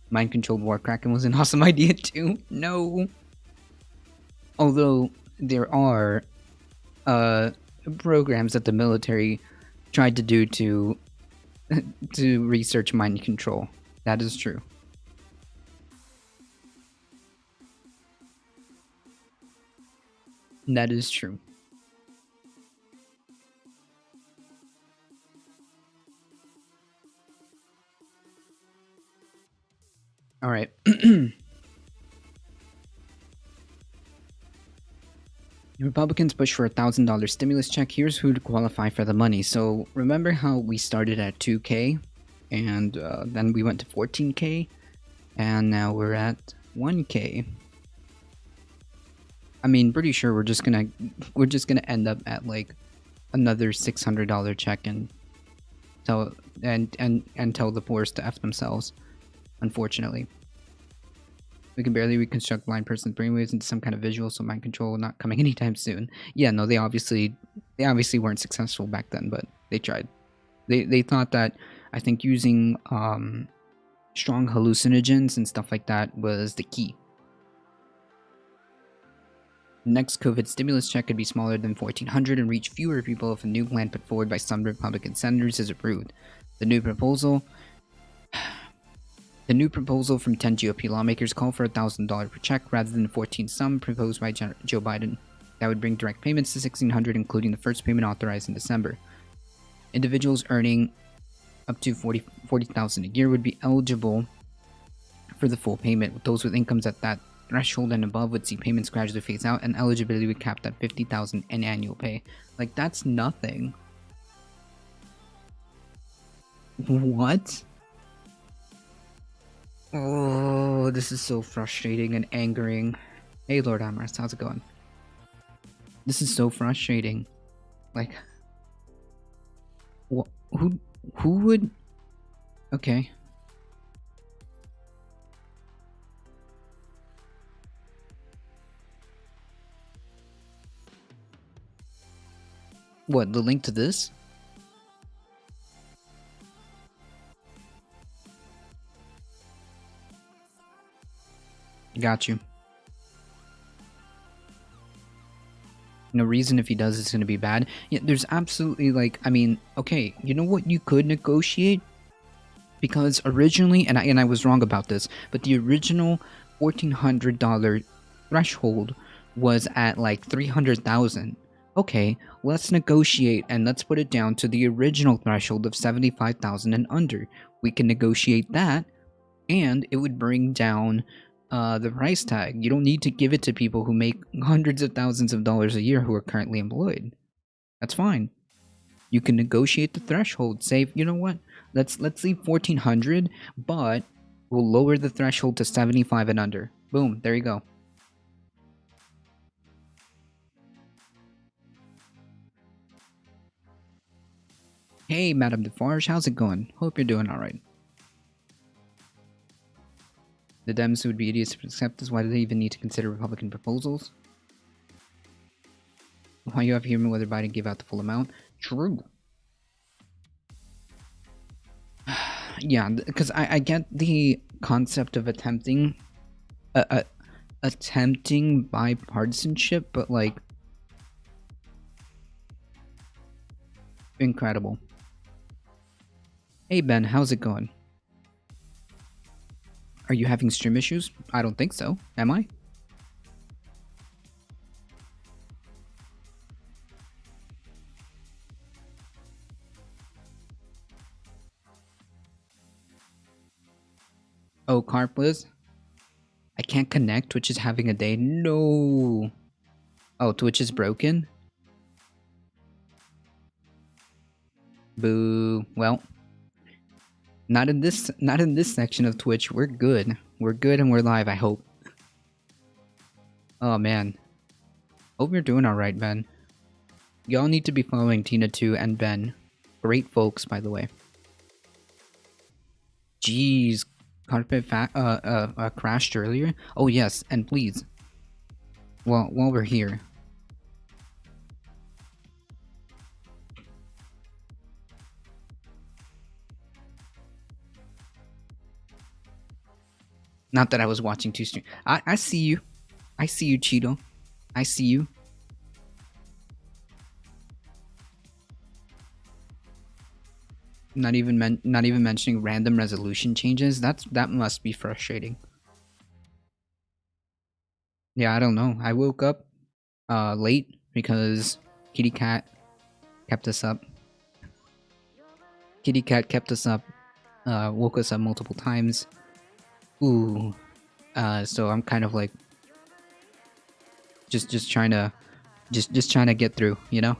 Mind-controlled Warcracken was an awesome idea too. No. Although there are programs that the military tried to do to research mind control. That is true. That is true. All right. Republicans push for a $1,000 stimulus check. Here's who to qualify for the money. So remember how we started at 2K, and then we went to 14K, and now we're at 1K. I mean, pretty sure we're just gonna end up at like another $600 check and tell the poorest to F themselves. Unfortunately. We can barely reconstruct blind person's brainwaves into some kind of visual, so mind control not coming anytime soon. Yeah, no, they obviously weren't successful back then, but they tried. They thought that, I think, using strong hallucinogens and stuff like that was the key. The next COVID stimulus check could be smaller than $1,400 and reach fewer people if a new plan put forward by some Republican senators is approved. The new proposal from 10 GOP lawmakers called for a $1,000 per check rather than the 14 sum proposed by Joe Biden. That would bring direct payments to $1,600, including the first payment authorized in December. Individuals earning up to $40,000 a year would be eligible for the full payment. Those with incomes at that threshold and above would see payments gradually phase out, and eligibility would cap at $50,000 in annual pay. Like, that's nothing. What? Oh, this is so frustrating and angering. Hey, Lord Amherst, how's it going? This is so frustrating. Like, who would? Okay. What, the link to this? Got you. No reason if he does it's going to be bad. Yeah, there's absolutely, like, I mean, okay, you know what you could negotiate? Because originally, and I was wrong about this, but the original $1,400 threshold was at like $300,000. Okay, let's negotiate and let's put it down to the original threshold of $75,000 and under. We can negotiate that, and it would bring down the price tag. You don't need to give it to people who make hundreds of thousands of dollars a year who are currently employed. That's fine. You can negotiate the threshold. Say, you know what? Let's leave 1,400, but we'll lower the threshold to 75 and under. Boom, there you go. Hey, Madame Defarge, how's it going? Hope you're doing alright. The Dems would be idiots to accept this. Why do they even need to consider Republican proposals? Why you have to hear me whether Biden gave out the full amount? True. Yeah, because I get the concept of attempting bipartisanship, but like, incredible. Hey Ben, how's it going? Are you having stream issues? I don't think so. Am I? Oh, Carpliz? I can't connect. Twitch is having a day. No. Oh, Twitch is broken? Boo. Well, not in this section of Twitch. We're good. We're good and we're live, I hope. Oh man. Hope you're doing alright, Ben. Y'all need to be following Tina2 and Ben. Great folks, by the way. Jeez. Carpet crashed earlier? Oh yes, and please. While we're here. Not that I was watching two streams. I see you. I see you, Cheeto. I see you. Not even mentioning random resolution changes. That must be frustrating. Yeah, I don't know. I woke up late because Kitty Cat kept us up. Kitty Cat kept us up. Woke us up multiple times. Ooh. So I'm kind of like just trying to Just trying to get through, you know.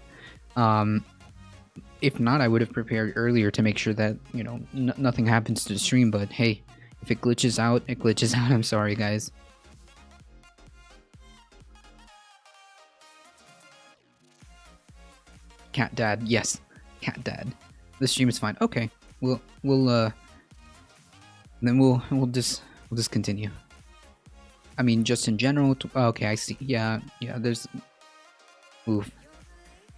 If not, I would have prepared earlier to make sure that, you know, nothing happens to the stream. But hey, if it glitches out, it glitches out. I'm sorry, guys. Cat dad, yes, cat dad. The stream is fine. Okay, we'll just continue. I mean, just in general. Okay, I see. Yeah. There's. Oof.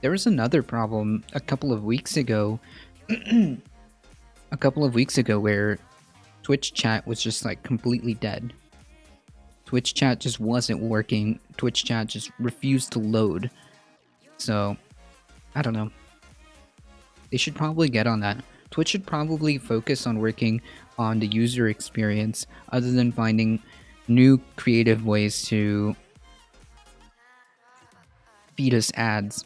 There was another problem a couple of weeks ago. Where Twitch chat was just like completely dead. Twitch chat just wasn't working. Twitch chat just refused to load. So, I don't know. They should probably get on that. Twitch should probably focus on working on the user experience other than finding new creative ways to feed us ads.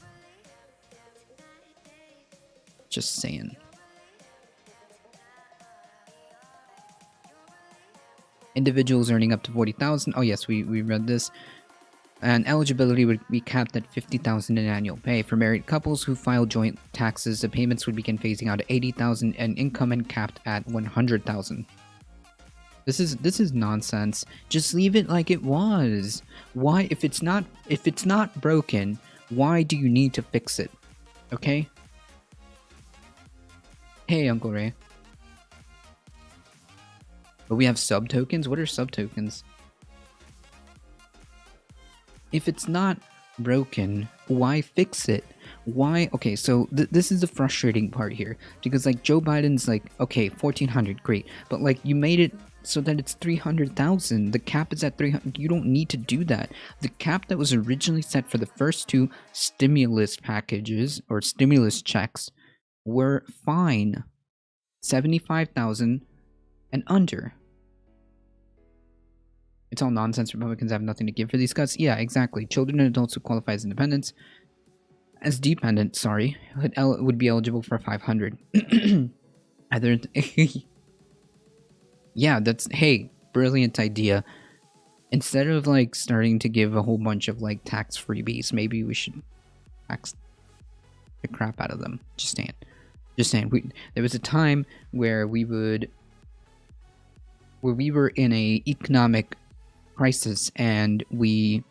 Just saying. Individuals earning up to 40,000. Oh yes, we read this. And eligibility would be capped at 50,000 in annual pay. For married couples who file joint taxes, the payments would begin phasing out at 80,000 and income and capped at 100,000. This is nonsense. Just leave it like it was. Why, if it's not broken, why do you need to fix it? Okay? Hey, Uncle Ray. But we have sub tokens? What are sub tokens? If it's not broken, why fix it? Why? Okay, so this is the frustrating part here. Because, like, Joe Biden's like, okay, 1,400, great. But, like, you made it so that it's 300,000. The cap is at 300. You don't need to do that. The cap that was originally set for the first two stimulus packages, or stimulus checks, were fine. 75,000 and under. It's all nonsense. Republicans have nothing to give for these cuts. Yeah, exactly. Children and adults who qualify as independents, as dependent, sorry, would be eligible for 500. Either. Yeah, that's, hey, brilliant idea. Instead of like starting to give a whole bunch of like tax freebies, maybe we should tax the crap out of them. Just saying. There was a time where we were in a economic crisis and we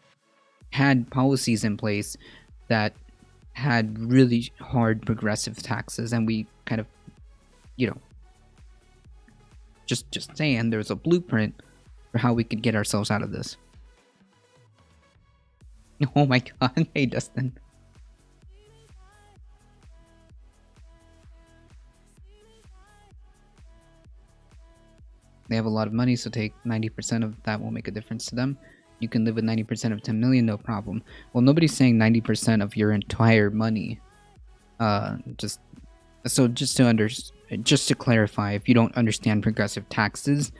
had policies in place that had really hard progressive taxes, and we kind of, you know, just saying there's a blueprint for how we could get ourselves out of this. Oh my god, hey Dustin. They have a lot of money, so take 90% of that will make a difference to them. You can live with 90% of 10 million, no problem. Well, nobody's saying 90% of your entire money. Just to clarify, if you don't understand progressive taxes,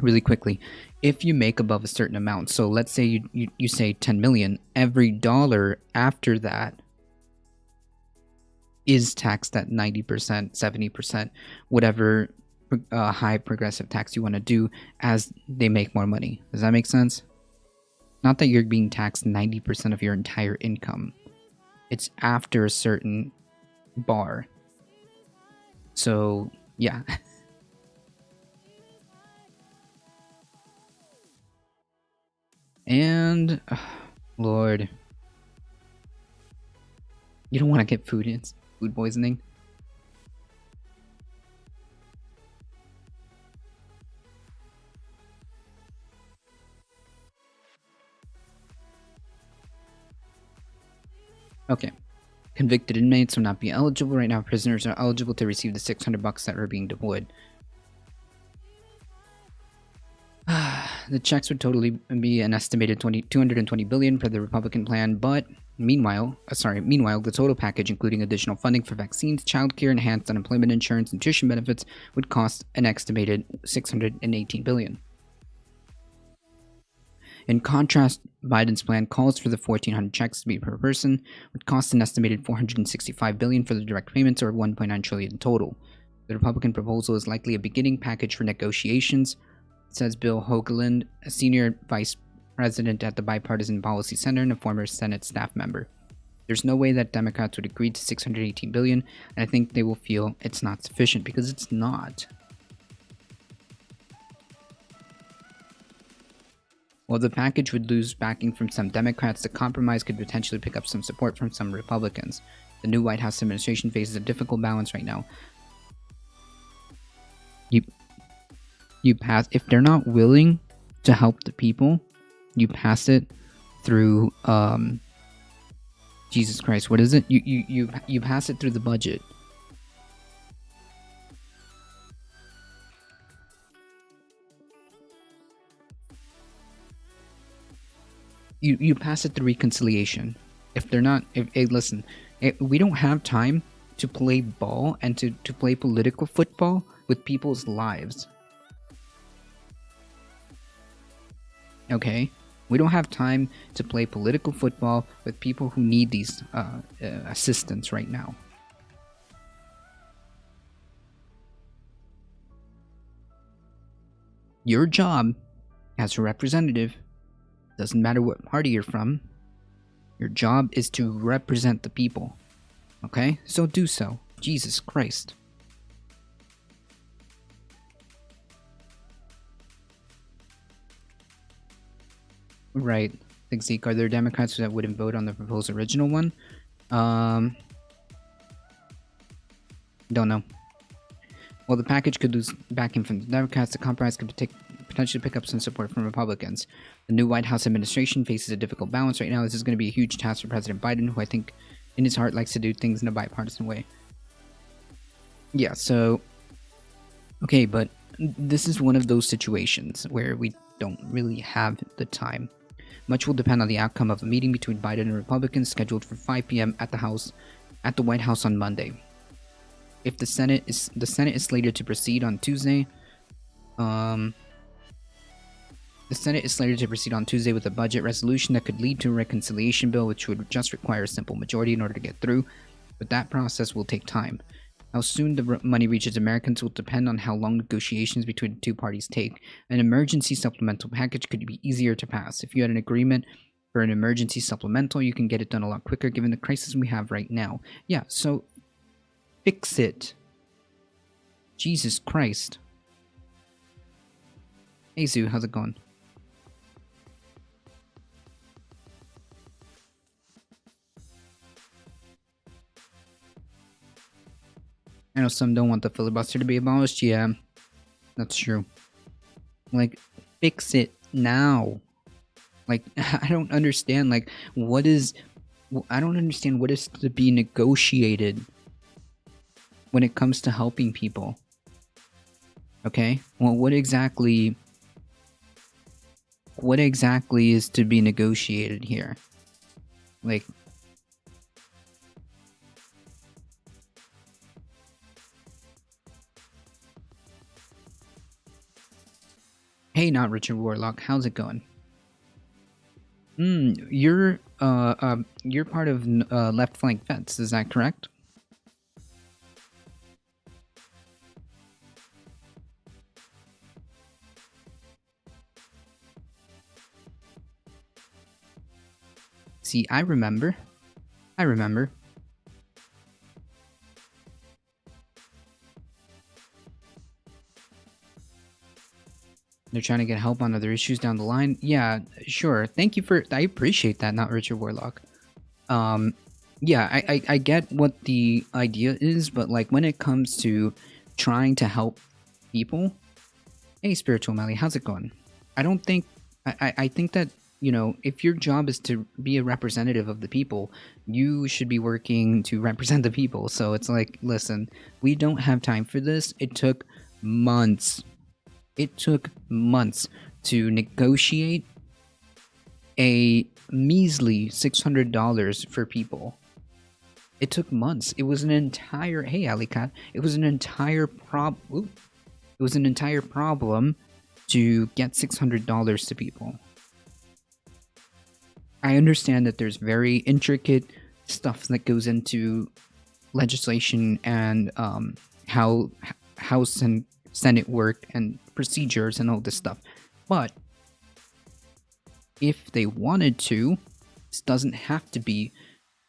really quickly, if you make above a certain amount, so let's say you say 10 million, every dollar after that is taxed at 90%, 70%, whatever high progressive tax you want to do as they make more money. Does that make sense? Not that you're being taxed 90% of your entire income. It's after a certain bar. So, yeah. And, Lord. You don't want to get food poisoning? Okay. Convicted inmates will not be eligible. Right now, prisoners are eligible to receive the $600 that are being deployed. The checks would totally be an estimated 220 billion per the Republican plan, but meanwhile, the total package, including additional funding for vaccines, childcare, enhanced unemployment insurance, and tuition benefits, would cost an estimated 618 billion. In contrast, Biden's plan calls for the 1,400 checks to be per person, would cost an estimated 465 billion for the direct payments, or 1.9 trillion in total. The Republican proposal is likely a beginning package for negotiations, says Bill Hoagland, a senior vice president at the Bipartisan Policy Center and a former Senate staff member. There's no way that Democrats would agree to $618 billion, and I think they will feel it's not sufficient because it's not. While the package would lose backing from some Democrats, the compromise could potentially pick up some support from some Republicans. The new White House administration faces a difficult balance right now. You pass, if they're not willing to help the people, you pass it through Jesus Christ, what is it? You pass it through the budget. You pass it through reconciliation. If they're not, hey, listen, we don't have time to play ball and to play political football with people's lives. Okay? We don't have time to play political football with people who need these assistance right now. Your job as a representative, doesn't matter what party you're from, your job is to represent the people. Okay? So do so. Jesus Christ. Right. Think, Zeke, are there Democrats that wouldn't vote on the proposed original one? Don't know. Well, the package could lose backing from the Democrats. The compromise could potentially pick up some support from Republicans. The new White House administration faces a difficult balance right now. This is going to be a huge task for President Biden, who I think in his heart likes to do things in a bipartisan way. Yeah, so... Okay, but this is one of those situations where we don't really have the time. Much will depend on the outcome of a meeting between Biden and Republicans scheduled for 5 p.m. at the White House on Monday. If the Senate is slated to proceed on Tuesday, the Senate is slated to proceed on Tuesday with a budget resolution that could lead to a reconciliation bill, which would just require a simple majority in order to get through. But that process will take time. How soon the money reaches Americans will depend on how long negotiations between the two parties take. An emergency supplemental package could be easier to pass. If you had an agreement for an emergency supplemental, you can get it done a lot quicker given the crisis we have right now. Yeah, so fix it. Jesus Christ. Hey Zoo, how's it going? I know some don't want the filibuster to be abolished. Yeah, that's true. Like, fix it now. Like, I don't understand. Like, I don't understand what is to be negotiated when it comes to helping people. Okay? Well, what exactly is to be negotiated here? Like... Hey, not Richard Warlock. How's it going? You're part of Left Flank Vets, is that correct? See, I remember. They're trying to get help on other issues down the line. Yeah, sure. Thank you for... I appreciate that, not Richard Warlock. Yeah, I get what the idea is, but like when it comes to trying to help people... Hey, Spiritual Melly, how's it going? I don't think... I think that, you know, if your job is to be a representative of the people, you should be working to represent the people. So it's like, listen, we don't have time for this. It took months. It took months to negotiate a measly $600 for people. It took months. It was an entire... Hey, Alicat. It was an entire problem to get $600 to people. I understand that there's very intricate stuff that goes into legislation and how House and Senate work and procedures and all this stuff, but if they wanted to. This doesn't have to be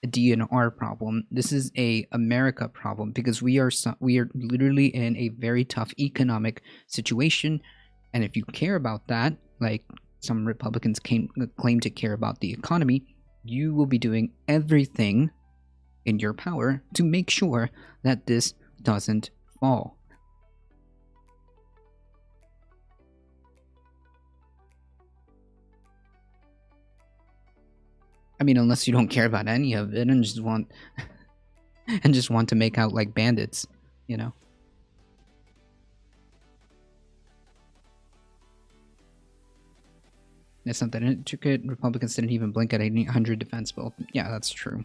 a DNR problem. This is a America problem because we are literally in a very tough economic situation, and if you care about that, like some Republicans claim to care about the economy, you will be doing everything in your power to make sure that this doesn't fall. I mean, unless you don't care about any of it and just want to make out like bandits, you know. It's not that intricate. Republicans didn't even blink at 800 defense bill. Yeah, that's true.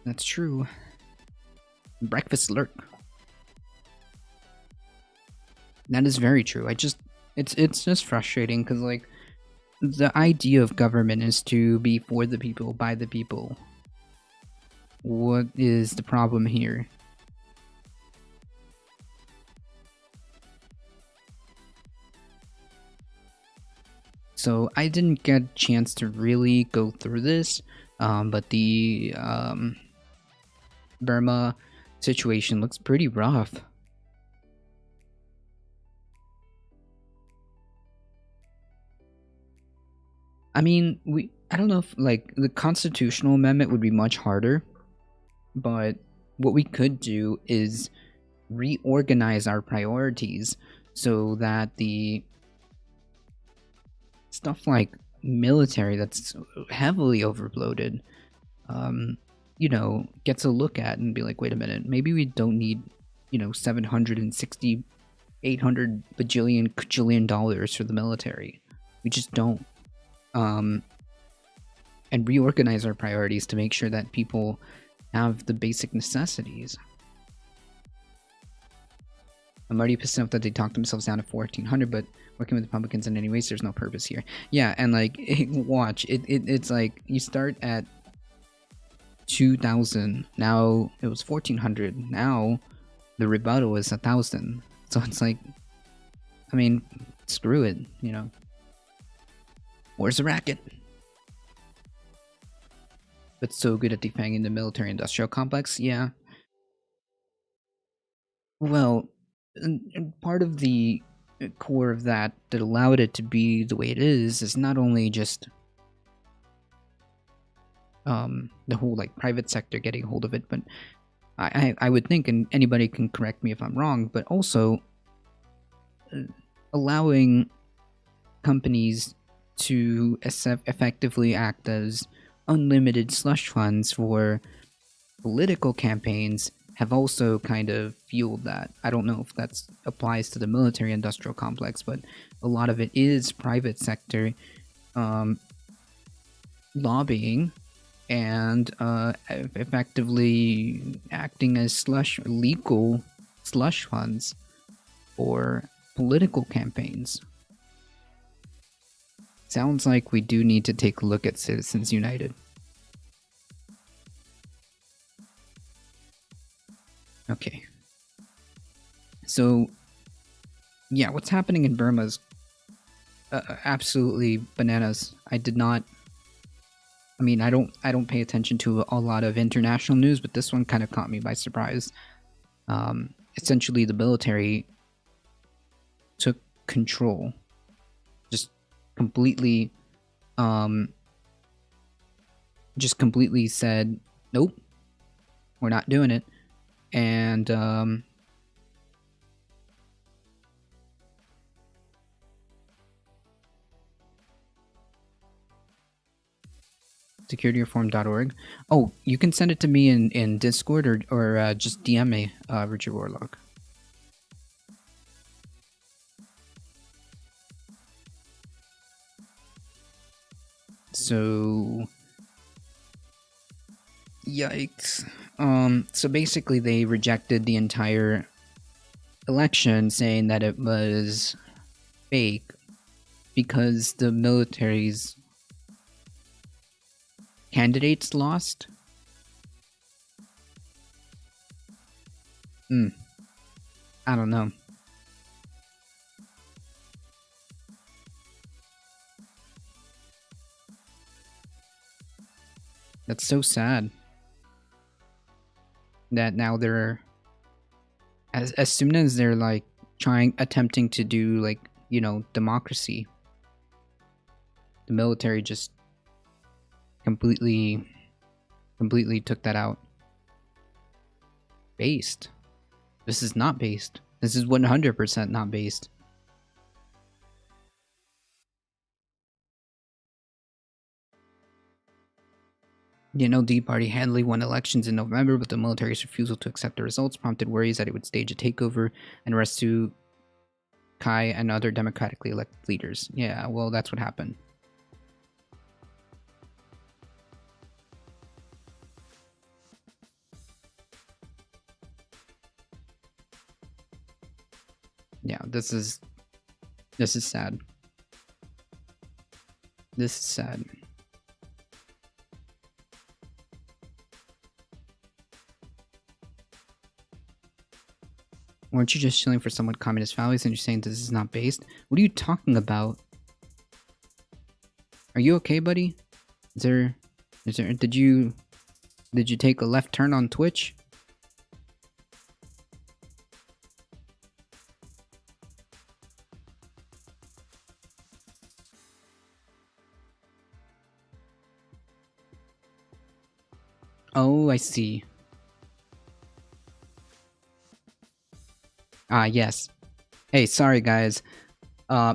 That's true. Breakfast alert. That is very true. It's just frustrating because like the idea of government is to be for the people, by the people. What is the problem here? So I didn't get a chance to really go through this, but the Burma situation looks pretty rough. I mean, I don't know if like the constitutional amendment would be much harder, but what we could do is reorganize our priorities so that the stuff like military that's heavily overloaded, you know, gets a look at and be like, wait a minute, maybe we don't need, you know, 760, 800 bajillion dollars for the military. We just don't. And reorganize our priorities to make sure that people have the basic necessities. I'm already pissed off that they talked themselves down to 1400, but working with Republicans in any ways, there's no purpose here. Yeah, and like, watch, it's like, you start at 2000, now it was 1400, now the rebuttal is 1000. So it's like, I mean, screw it, you know. Where's the racket? But so good at defanging the military-industrial complex, yeah. Well, and part of the core of that allowed it to be the way it is not only just the whole like private sector getting hold of it, but I would think, and anybody can correct me if I'm wrong, but also allowing companies to effectively act as unlimited slush funds for political campaigns have also kind of fueled that. I don't know if that applies to the military industrial complex, but a lot of it is private sector lobbying and effectively acting as legal slush funds for political campaigns. Sounds like we do need to take a look at Citizens United. Okay. So, yeah, what's happening in Burma is absolutely bananas. I don't pay attention to a lot of international news, but this one kind of caught me by surprise. Essentially, the military took control. Just completely said, nope, we're not doing it. And securityreform.org. Oh, you can send it to me in Discord or just DM me, Richard Warlock. So, yikes. So basically they rejected the entire election, saying that it was fake because the military's candidates lost. I don't know. That's so sad. That now they're as soon as they're like attempting to do like, you know, democracy, the military just completely took that out. Based. This is not based. This is 100% not based. The NLD party handily won elections in November, but the military's refusal to accept the results prompted worries that it would stage a takeover and arrest Kai and other democratically elected leaders. Yeah, well, that's what happened. Yeah, this is sad. This is sad. Weren't you just chilling for somewhat communist values and you're saying this is not based? What are you talking about? Are you okay, buddy? Did you take a left turn on Twitch? Oh, I see. Ah, yes. Hey, sorry guys.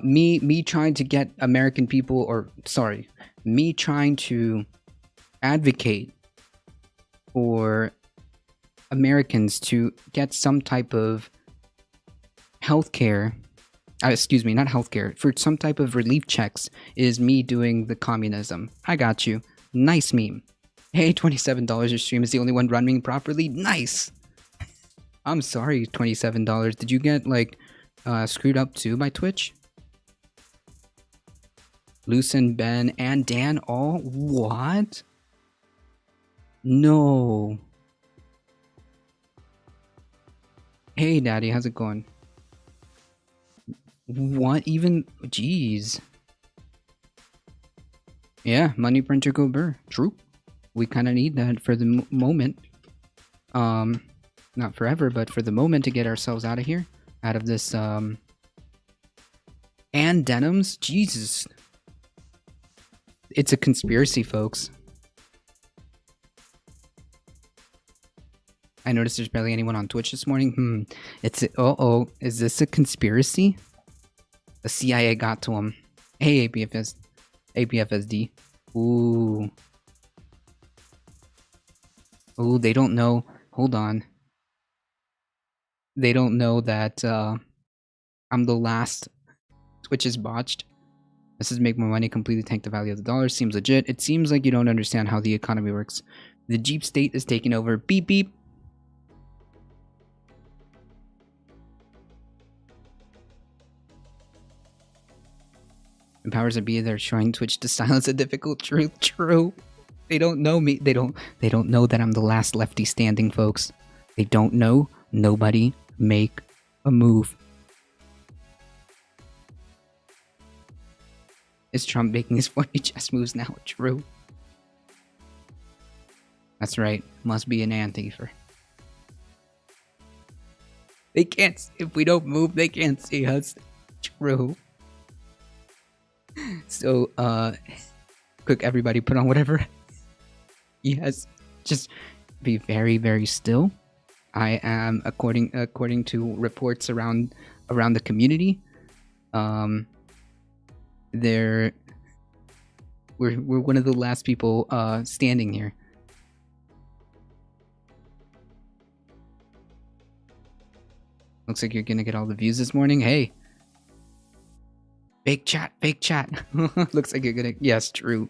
Me trying to get American people, or sorry, me trying to advocate for Americans to get some type of healthcare. Excuse me, not healthcare. For some type of relief checks is me doing the communism. I got you. Nice meme. Hey, $27 your stream is the only one running properly. Nice. I'm sorry, $27. Did you get like screwed up too by Twitch? Lucen, Ben, and Dan all? What? No. Hey, Daddy, how's it going? What even? Jeez. Yeah, money printer go burr. True. We kind of need that for the moment. Not forever, but for the moment to get ourselves out of here. Out of this, And denims? Jesus. It's a conspiracy, folks. I noticed there's barely anyone on Twitch this morning. It's... Uh-oh. Is this a conspiracy? The CIA got to him. Hey, APFSD. Ooh. Ooh, they don't know. Hold on. They don't know that I'm the last. Twitch is botched. This is make more money, completely tank the value of the dollar. Seems legit. It seems like you don't understand how the economy works. The Jeep state is taking over. Beep beep. The powers that be, they're showing Twitch to silence a difficult truth. True. They don't know me. They don't know that I'm the last lefty standing, folks. They don't know. Nobody make a move. Is Trump making his funny chess moves now? True. That's right. Must be an Antifa. They can't. If we don't move, they can't see us. True. So, quick, everybody, put on whatever. Yes, just be very, very still. I am, according to reports around the community, we're one of the last people standing here. Looks like you're gonna get all the views this morning. Hey, fake chat. Looks like you're gonna. Yes, true.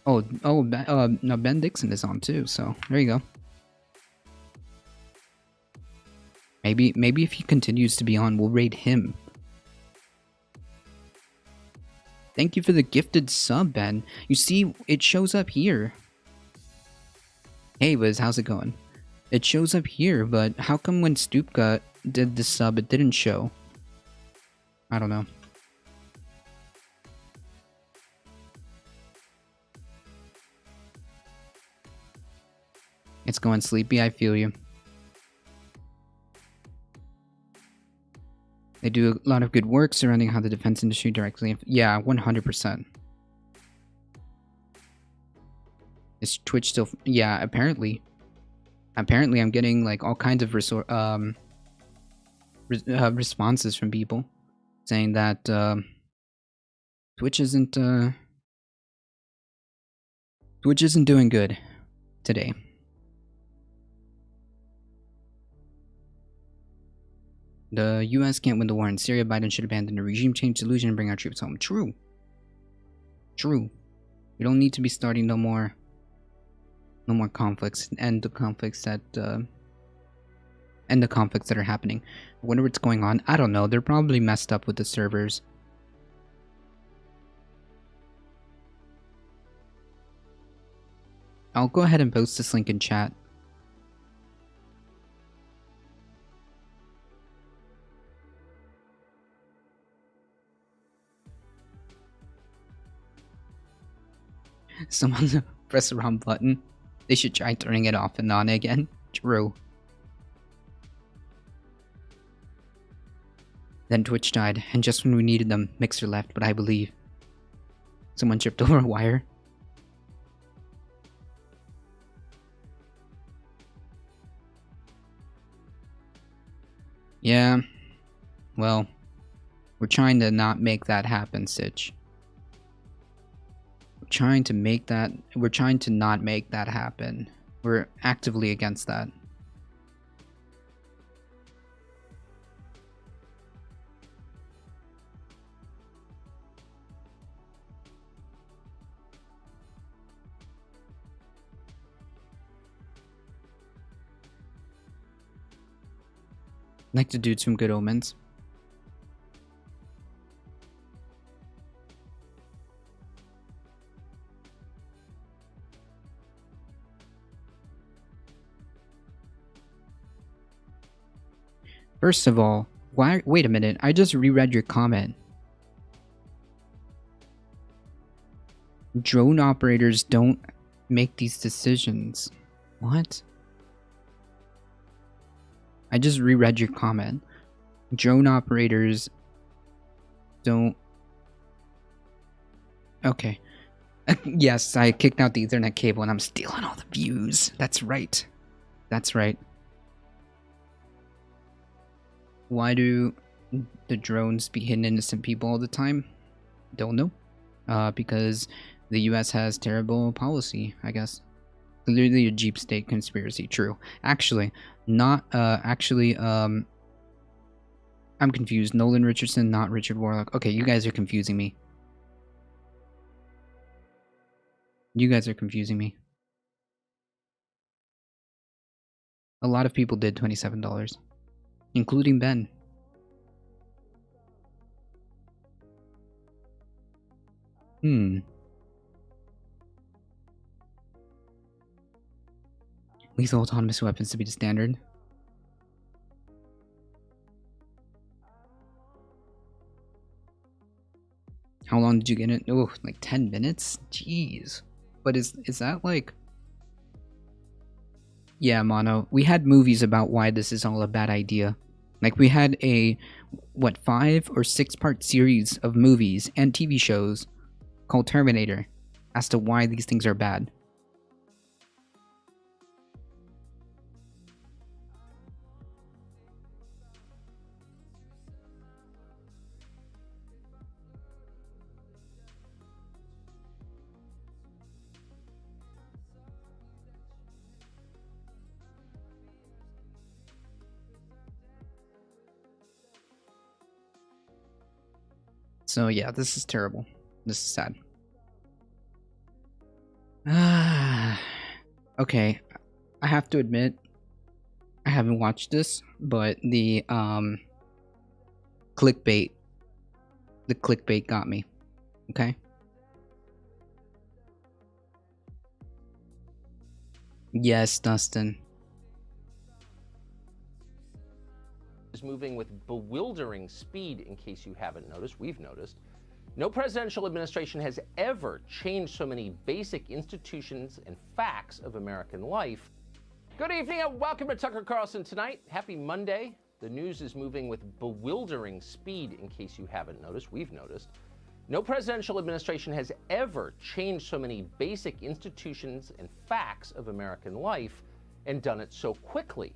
Oh, no, Ben Dixon is on too. So there you go. Maybe if he continues to be on, we'll raid him. Thank you for the gifted sub, Ben. You see, it shows up here. Hey, Wiz, how's it going? It shows up here, but how come when Stupka did the sub, it didn't show? I don't know. It's going sleepy, I feel you. They do a lot of good work surrounding how the defense industry directly... Yeah, 100%. Is Twitch still... Yeah, apparently. Apparently, I'm getting like all kinds of responses from people saying that Twitch isn't doing good today. The U.S. can't win the war in Syria. Biden should abandon the regime change solution and bring our troops home. True. True. We don't need to be starting no more conflicts. End the conflicts that are happening. I wonder what's going on. I don't know. They're probably messed up with the servers. I'll go ahead and post this link in chat. Someone press the wrong button. They should try turning it off and on again. True. Then Twitch died, and just when we needed them, Mixer left, but I believe someone tripped over a wire. Yeah. Well, we're trying to not make that happen, Sitch. We're trying to not make that happen. We're actively against that. I'd like to do some good omens. First of all, wait a minute, I just reread your comment. Drone operators don't make these decisions. What? I just reread your comment. Drone operators don't... Okay. Yes, I kicked out the Ethernet cable and I'm stealing all the views. That's right. That's right. Why do the drones be hitting innocent people all the time? Don't know. Because the US has terrible policy, I guess. Literally a Jeep State conspiracy. True. Actually, not, I'm confused. Nolan Richardson, not Richard Warlock. Okay, you guys are confusing me. You guys are confusing me. A lot of people did $27. Including Ben. Lethal autonomous weapons to be the standard. How long did you get it? Oh, like 10 minutes? Jeez. But is that like... Yeah, Mono. We had movies about why this is all a bad idea. Like, we had a, what, 5 or 6 part series of movies and TV shows called Terminator as to why these things are bad. So yeah, this is terrible. This is sad. Okay, I have to admit, I haven't watched this, but the clickbait got me. Okay? Yes, Dustin. Is moving with bewildering speed, in case you haven't noticed. We've noticed. No presidential administration has ever changed so many basic institutions and facts of American life. Good evening and welcome to Tucker Carlson Tonight. Happy Monday. The news is moving with bewildering speed, in case you haven't noticed. We've noticed. No presidential administration has ever changed so many basic institutions and facts of American life and done it so quickly.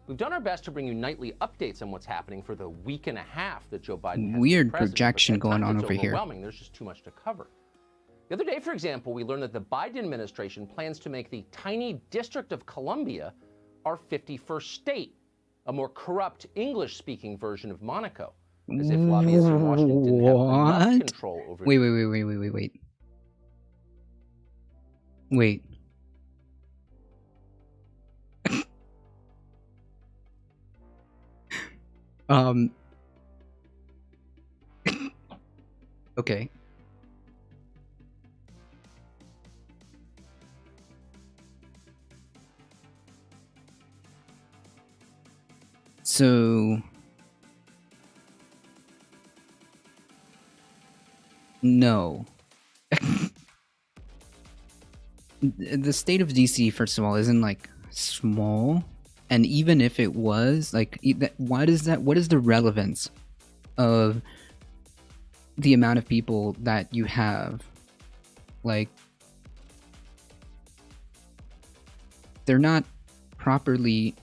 We've done our best to bring you nightly updates on what's happening for the week and a half that Joe Biden has Weird been president, projection but at going times on it's over here. overwhelming. There's just too much to cover. The other day, for example, we learned that the Biden administration plans to make the tiny District of Columbia our 51st state, a more corrupt English-speaking version of Monaco, as if lobbyists in Washington didn't have enough What? control over. Wait. Okay. So no. The state of DC, first of all, isn't like small, and even if it was, like, what is the relevance of the amount of people that you have? Like, they're not properly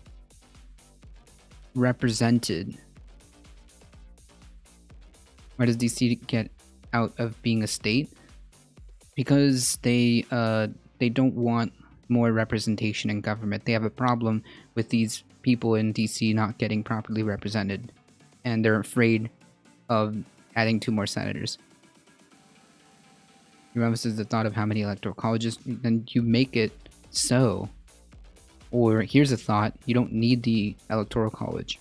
represented. Why does DC get out of being a state? Because they don't want more representation in government. They have a problem with these people in DC not getting properly represented, and they're afraid of adding 2 more senators. Remember, this is the thought of how many electoral colleges, then you make it so. Or here's a thought: you don't need the electoral college.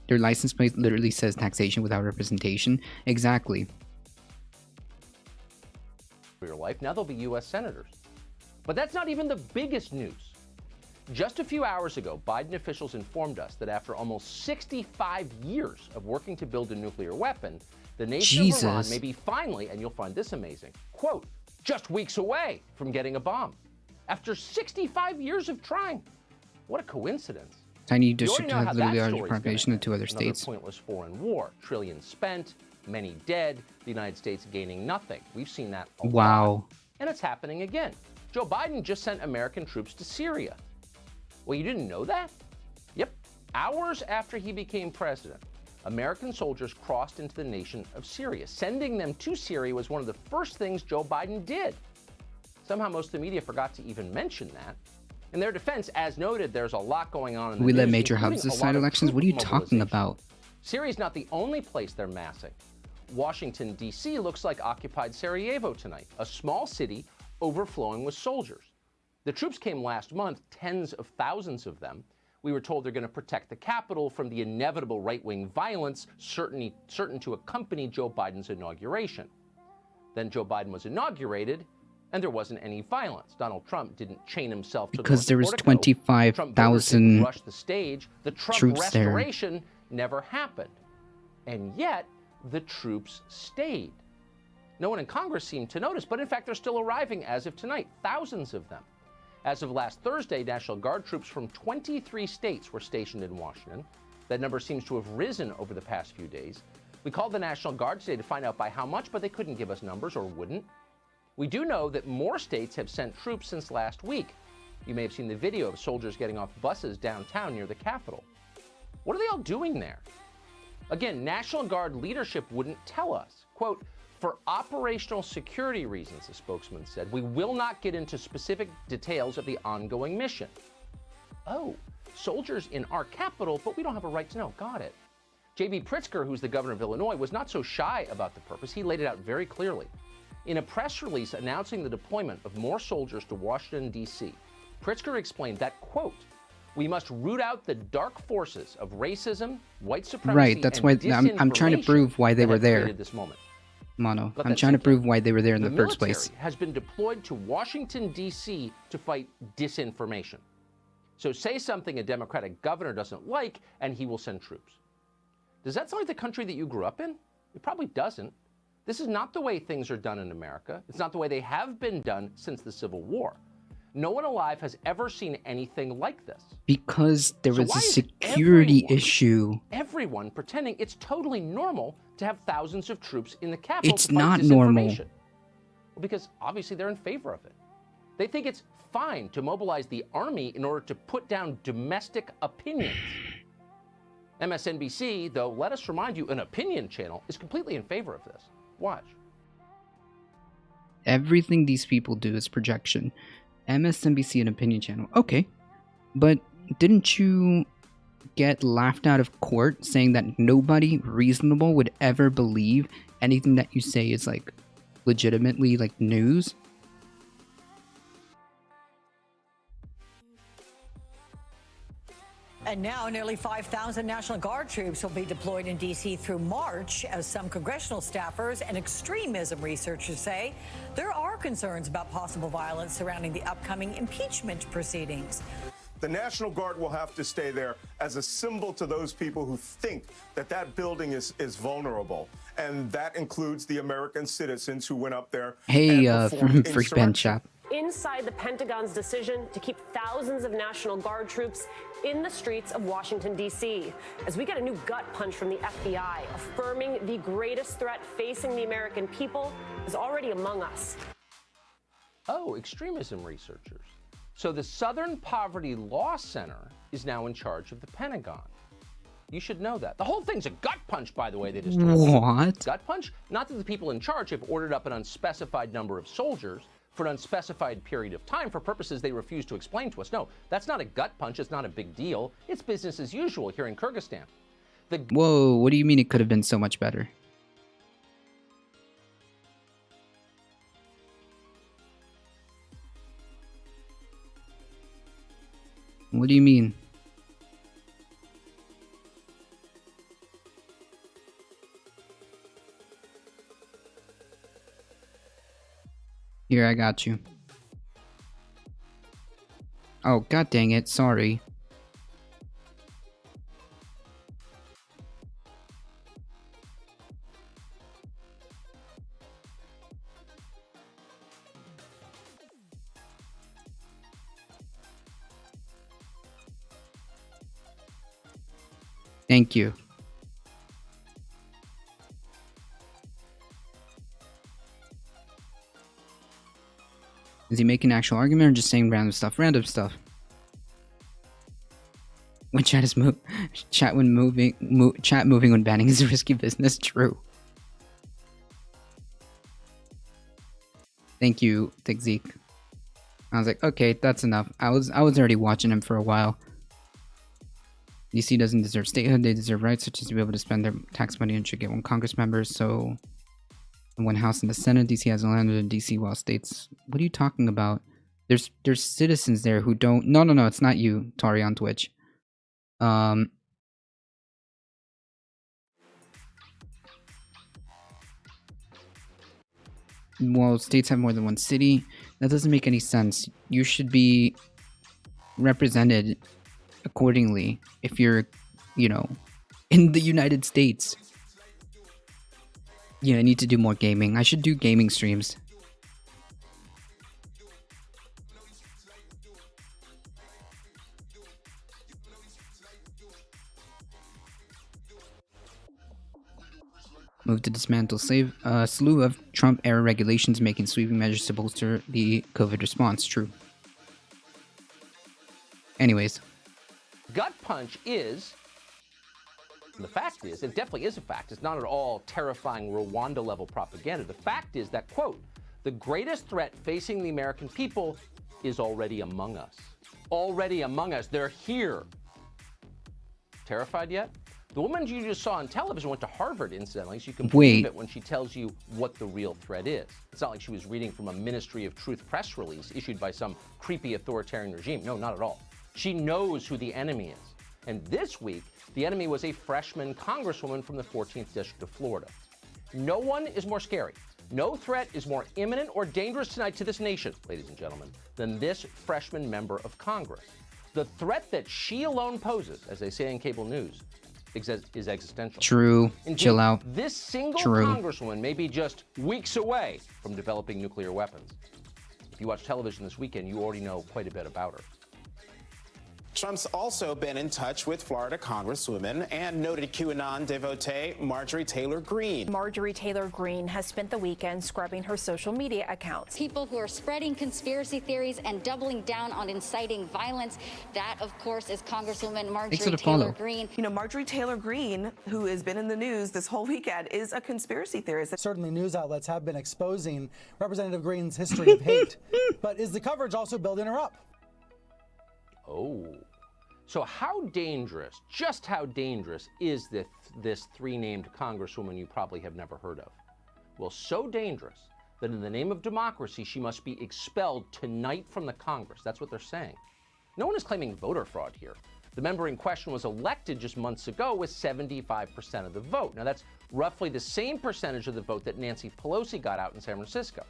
Their license plate literally says taxation without representation. Exactly. For your life. Now they'll be U.S. senators. But that's not even the biggest news. Just a few hours ago, Biden officials informed us that after almost 65 years of working to build a nuclear weapon, the nation of Iran may be finally, and you'll find this amazing, quote, just weeks away from getting a bomb. After 65 years of trying. What a coincidence. Tiny district has literally larger population than 2 other states. Another pointless foreign war. Trillions spent, many dead, the United States gaining nothing. We've seen that a lot. And it's happening again. Joe Biden just sent American troops to Syria. Well, you didn't know that? Yep. Hours after he became president, American soldiers crossed into the nation of Syria. Sending them to Syria was one of the first things Joe Biden did. Somehow most of the media forgot to even mention that. In their defense, as noted, there's a lot going on in the We news, let major hubs decide elections? What are you talking about? Syria's not the only place they're massing. Washington, D.C. looks like occupied Sarajevo tonight, a small city overflowing with soldiers. The troops came last month, tens of thousands of them. We were told they're going to protect the capital from the inevitable right-wing violence certain to accompany Joe Biden's inauguration. Then Joe Biden was inaugurated, and there wasn't any violence. Donald Trump didn't chain himself to because there was portico. 25,000 rush the stage. The Trump troops restoration never happened. And yet, the troops stayed. No one in Congress seemed to notice, but in fact, they're still arriving as of tonight, thousands of them. As of last Thursday, National Guard troops from 23 states were stationed in Washington. That number seems to have risen over the past few days. We called the National Guard today to find out by how much, but they couldn't give us numbers or wouldn't. We do know that more states have sent troops since last week. You may have seen the video of soldiers getting off buses downtown near the Capitol. What are they all doing there? Again, National Guard leadership wouldn't tell us. Quote, for operational security reasons, the spokesman said, we will not get into specific details of the ongoing mission. Oh, soldiers in our capital, but we don't have a right to know. Got it. J.B. Pritzker, who's the governor of Illinois, was not so shy about the purpose. He laid it out very clearly. In a press release announcing the deployment of more soldiers to Washington, D.C., Pritzker explained that, quote, we must root out the dark forces of racism, white supremacy, right, that's why I'm trying to prove why they were there. This moment. Mono. I'm trying to prove why they were there in the first place. Has been deployed to Washington, D.C. to fight disinformation. So say something a Democratic governor doesn't like, and he will send troops. Does that sound like the country that you grew up in? It probably doesn't. This is not the way things are done in America. It's not the way they have been done since the Civil War. No one alive has ever seen anything like this. Because there So was why a is security everyone- issue. Everyone pretending it's totally normal to have thousands of troops in the capital It's to fight not normal. disinformation. Well, because obviously they're in favor of it. They think it's fine to mobilize the army in order to put down domestic opinions. MSNBC, though, let us remind you, an opinion channel, is completely in favor of this. Watch. Everything these people do is projection. MSNBC, an opinion channel. Okay. But didn't you get laughed out of court saying that nobody reasonable would ever believe anything that you say is like legitimately like news? And now nearly 5,000 National Guard troops will be deployed in D.C. through March, as some congressional staffers and extremism researchers say there are concerns about possible violence surrounding the upcoming impeachment proceedings. The National Guard will have to stay there as a symbol to those people who think that that building is vulnerable. And that includes the American citizens who went up there. Hey, and from performed Freak Ben Chap. Inside the Pentagon's decision to keep thousands of National Guard troops in the streets of Washington, D.C., as we get a new gut punch from the FBI, affirming the greatest threat facing the American people is already among us. Oh, extremism researchers. So the Southern Poverty Law Center is now in charge of the Pentagon. You should know that. The whole thing's a gut punch, by the way, they just told us. What? Gut punch? Not that the people in charge have ordered up an unspecified number of soldiers for an unspecified period of time for purposes they refuse to explain to us. No, that's not a gut punch. It's not a big deal. It's business as usual here in Kyrgyzstan. Whoa, what do you mean it could have been so much better? What do you mean? Here, I got you. Oh, god dang it, sorry. Thank you. Is he making an actual argument or just saying random stuff? Random stuff. When chat is chat moving when banning is a risky business. True. Thank you, Thick Zeke. I was like, okay, that's enough. I was already watching him for a while. DC doesn't deserve statehood; they deserve rights, such as to be able to spend their tax money and should get one Congress member. So, one House in the Senate. DC has a landed in DC, while states. What are you talking about? There's citizens there who don't. No, it's not you, Tori on Twitch. Well, states have more than one city. That doesn't make any sense. You should be represented accordingly if you're, in the United States. Yeah, I need to do more gaming. I should do gaming streams. Move to dismantle slew of Trump-era regulations making sweeping measures to bolster the COVID response. True. Anyways. Gut punch is, the fact is, it definitely is a fact, it's not at all terrifying Rwanda-level propaganda. The fact is that, quote, the greatest threat facing the American people is already among us. Already among us. They're here. Terrified yet? The woman you just saw on television went to Harvard, incidentally, so you can believe it when she tells you what the real threat is. It's not like she was reading from a Ministry of Truth press release issued by some creepy authoritarian regime. No, not at all. She knows who the enemy is. And this week, the enemy was a freshman congresswoman from the 14th District of Florida. No one is more scary. No threat is more imminent or dangerous tonight to this nation, ladies and gentlemen, than this freshman member of Congress. The threat that she alone poses, as they say in cable news, is existential. True. Indeed, chill out. This single True. congresswoman may be just weeks away from developing nuclear weapons. If you watch television this weekend, you already know quite a bit about her. Trump's also been in touch with Florida Congresswoman and noted QAnon devotee Marjorie Taylor Greene. Marjorie Taylor Greene has spent the weekend scrubbing her social media accounts. People who are spreading conspiracy theories and doubling down on inciting violence. That, of course, is Congresswoman Marjorie Taylor Greene. You know, Marjorie Taylor Greene, who has been in the news this whole weekend, is a conspiracy theorist. Certainly news outlets have been exposing Representative Greene's history of hate. But is the coverage also building her up? Oh. So how dangerous, just how dangerous is this three-named congresswoman you probably have never heard of? Well, so dangerous that in the name of democracy, she must be expelled tonight from the Congress. That's what they're saying. No one is claiming voter fraud here. The member in question was elected just months ago with 75% of the vote. Now, that's roughly the same percentage of the vote that Nancy Pelosi got out in San Francisco.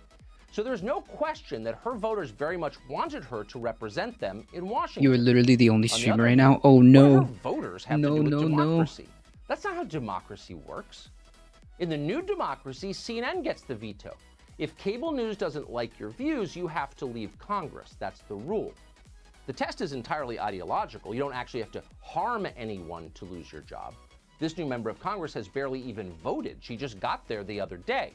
So there's no question that her voters very much wanted her to represent them in Washington. You're literally the only streamer right now. Oh no. What do her voters have to do with democracy? That's not how democracy works. In the new democracy, CNN gets the veto. If cable news doesn't like your views, you have to leave Congress. That's the rule. The test is entirely ideological. You don't actually have to harm anyone to lose your job. This new member of Congress has barely even voted. She just got there the other day.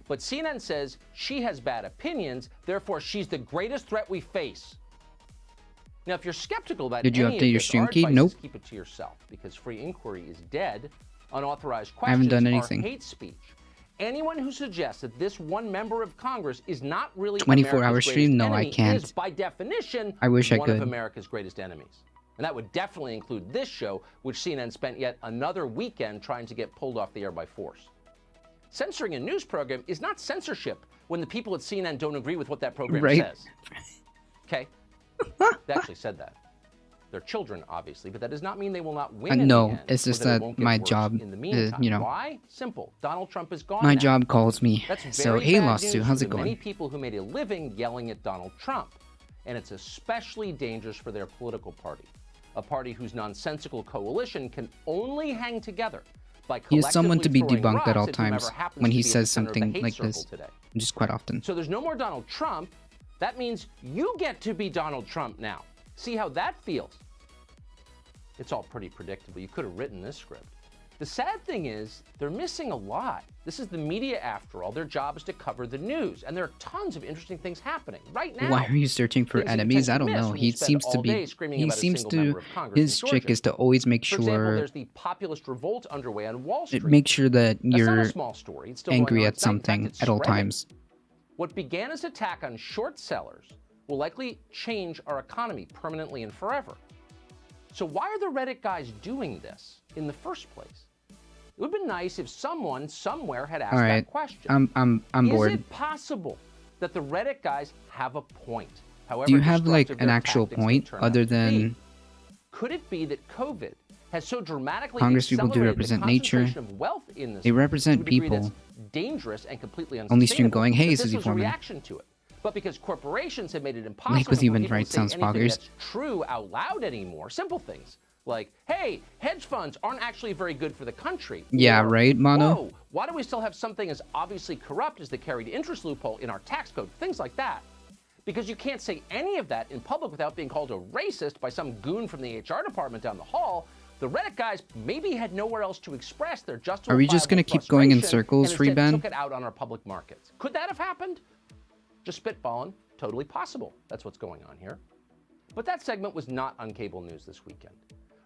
But CNN says she has bad opinions, therefore she's the greatest threat we face. Now, if you're skeptical about Did you any update your of this, stream our key? advice Nope. is keep it to yourself, because free inquiry is dead. Unauthorized I haven't questions done are anything. hate speech. Anyone who suggests that this one member of Congress is not really 24-hour America's stream? greatest No, I enemy can't. is, by definition, I wish I one of could. America's greatest enemies. And that would definitely include this show, which CNN spent yet another weekend trying to get pulled off the air by force. Censoring a news program is not censorship when the people at CNN don't agree with what that program says. Okay? They actually said that. They're children, obviously, but that does not mean they will not win in no, the end, it's just or that it that won't get my worse job, in the meantime. you know. Why? Simple. Donald Trump is gone My now. job calls me. That's So, very hey, bad Lost news 2, for how's the it going? many people who made a living yelling at Donald Trump. And it's especially dangerous for their political party, a party whose nonsensical coalition can only hang together by He is someone to be collectively throwing debunked at all rocks whomever times happens when to he be at says the center of the something hate like circle this. today. Just quite often. So there's no more Donald Trump. That means you get to be Donald Trump now. See how that feels? It's all pretty predictable. You could have written this script. The sad thing is, they're missing a lot. This is the media, after all. Their job is to cover the news, and there are tons of interesting things happening right now. Why are you searching for Things that you enemies? tend I to don't miss know. when He you spend seems to all day be. screaming He about a seems single to. member of Congress in His trick Georgia. is to always make For example, sure. there's the populist revolt underway on Wall Street. Make sure that That's not a you're small story. It's still going angry on. at It's not- in fact, something it's at all spreading. times. What began as an attack on short sellers will likely change our economy permanently and forever. So why are the Reddit guys doing this in the first place? It would have been nice if someone somewhere had asked All right, that question. I'm bored. Is it possible that the Reddit guys have a point? However Do you have like destructive an their actual tactics may point turn out other to be? than Could it be that COVID has so dramatically Congress people do accelerated represent the nature? concentration of wealth in this They country represent to a degree people. that's dangerous and completely Only stream unsustainable, going, hey, that Susie this was a Foreman. reaction to it. But because corporations have made it impossible Like with for human people rights to say sounds anything poggers. that's true out loud anymore. Simple things like, hey, hedge funds aren't actually very good for the country. Yeah, Or, right, Mono? Whoa, why do we still have something as obviously corrupt as the carried interest loophole in our tax code? Things like that. Because you can't say any of that in public without being called a racist by some goon from the HR department down the hall. The Reddit guys maybe had nowhere else to express their justifiable Are we just gonna keep going in frustration circles, and instead Reban? took it out on our public markets. Could that have happened? Just spitballing. Totally possible. That's what's going on here. But that segment was not on cable news this weekend.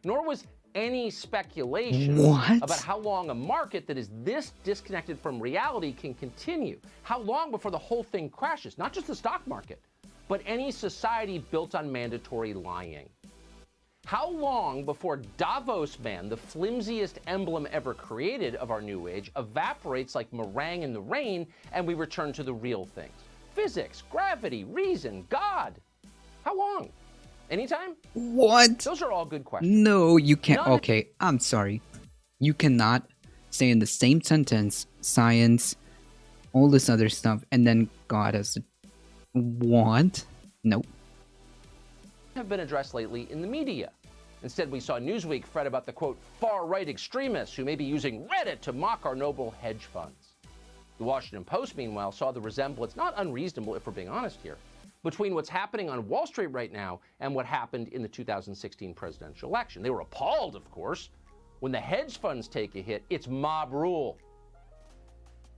Nor was any speculation What? about how long a market that is this disconnected from reality can continue. How long before the whole thing crashes? Not just the stock market, but any society built on mandatory lying. How long before Davos Man, the flimsiest emblem ever created of our new age, evaporates like meringue in the rain and we return to the real things? Physics, gravity, reason, God. How long? Anytime? What? Those are all good questions. No, you can't. None of- Okay, I'm sorry. You cannot say in the same sentence science, all this other stuff, and then God as a. What? Nope. Have been addressed lately in the media. Instead, we saw Newsweek fret about the, quote, far-right extremists who may be using Reddit to mock our noble hedge funds. The Washington Post, meanwhile, saw the resemblance, not unreasonable if we're being honest here, between what's happening on Wall Street right now and what happened in the 2016 presidential election. They were appalled, of course. When the hedge funds take a hit, it's mob rule.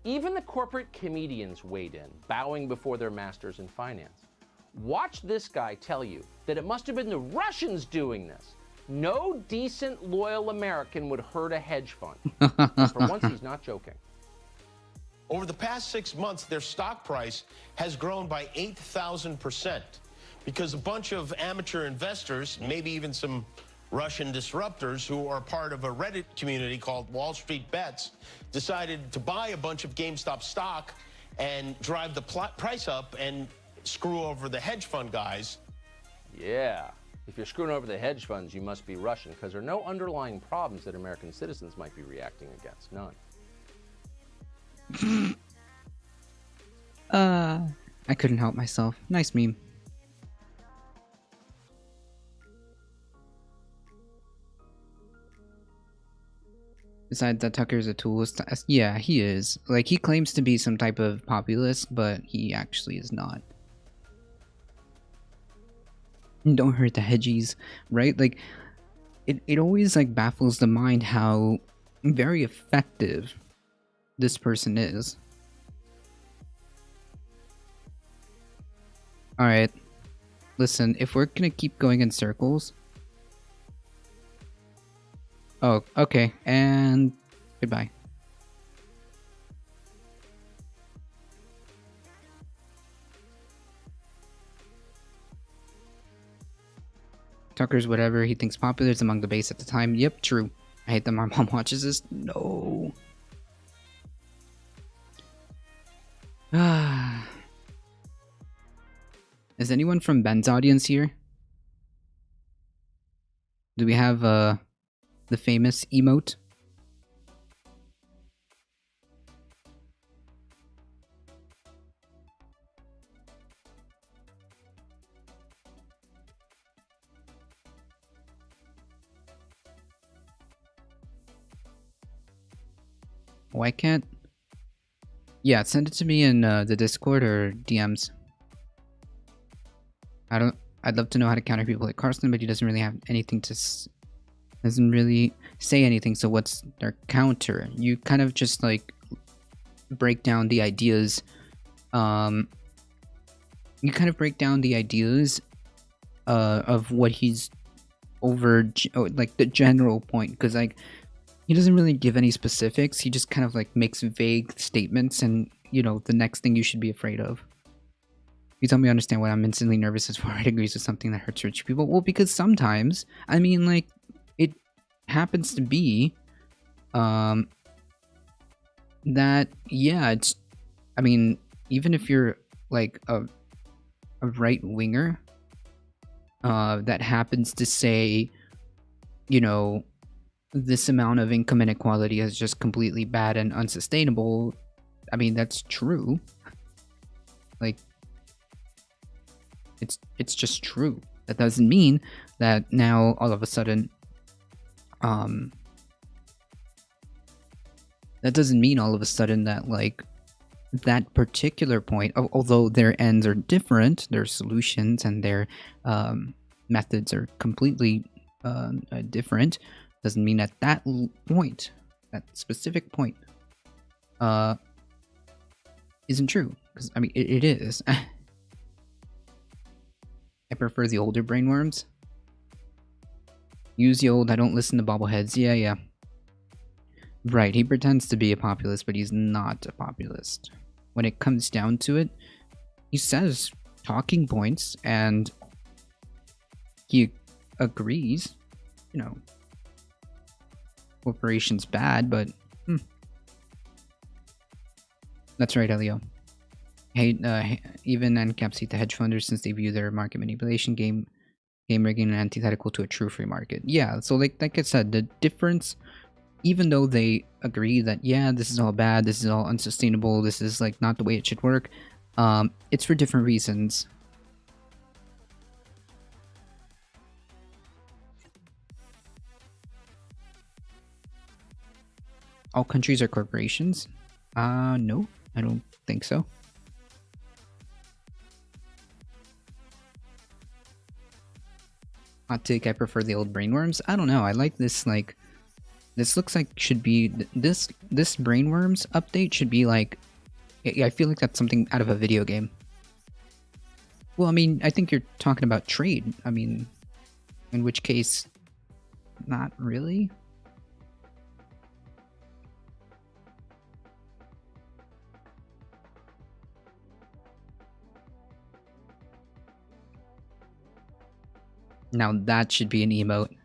Even the corporate comedians weighed in, bowing before their masters in finance. Watch this guy tell you that it must have been the Russians doing this. No decent, loyal American would hurt a hedge fund. For once, he's not joking. Over the past 6 months, their stock price has grown by 8,000% because a bunch of amateur investors, maybe even some Russian disruptors who are part of a Reddit community called Wall Street Bets, decided to buy a bunch of GameStop stock and drive the price up and screw over the hedge fund guys. Yeah. If you're screwing over the hedge funds, you must be Russian, because there are no underlying problems that American citizens might be reacting against. None. I couldn't help myself. Nice meme. Besides that, Tucker's a toolist. Yeah, he is. Like, he claims to be some type of populist, but he actually is not. Don't hurt the hedgies, right? Like, it always, like, baffles the mind how very effective this person is. Alright. Listen, if we're gonna keep going in circles... Oh, okay, and goodbye. Tucker's whatever he thinks popular is among the base at the time. Yep, true. I hate that my mom watches this. No. Is anyone from Ben's audience here? Do we have the famous emote? Why can't... Yeah, send it to me in the Discord or DMs. I'd love to know how to counter people like Carson, but he doesn't really have anything to... doesn't really say anything, so what's their counter? You kind of just, like, break down the ideas. You kind of break down the ideas of what he's over... like, the general point, because, like, he doesn't really give any specifics. He just kind of, like, makes vague statements and, you know, the next thing you should be afraid of. You tell me I understand why I'm instantly nervous as far as it agrees with something that hurts rich people. Well, because sometimes, I mean, like, it happens to be, that, yeah, it's, I mean, even if you're, like, a right-winger, that happens to say, you know, this amount of income inequality is just completely bad and unsustainable. I mean, that's true. Like, it's just true. That doesn't mean that now all of a sudden, that doesn't mean all of a sudden that, like, that particular point, although their ends are different, their solutions and their methods are completely different, doesn't mean at that point, that specific point, isn't true. Because, I mean, it is. I prefer the older brainworms. Use the old, I don't listen to bobbleheads. Yeah. Right, he pretends to be a populist, but he's not a populist. When it comes down to it, he says talking points, and he agrees, you know, corporation's bad, but that's right, Elio. Even ANCAPs hate the hedge funders since they view their market manipulation, game rigging, and antithetical to a true free market. Yeah, so like I said, the difference, even though they agree that, yeah, this is all bad, this is all unsustainable, this is like not the way it should work, it's for different reasons. All countries are corporations? No, I don't think so. Hot take, I prefer the old brainworms. I don't know, I like this, like, this looks like should be, this brainworms update should be like, I feel like that's something out of a video game. Well, I mean, I think you're talking about trade. I mean, in which case, not really. Now that should be an emote.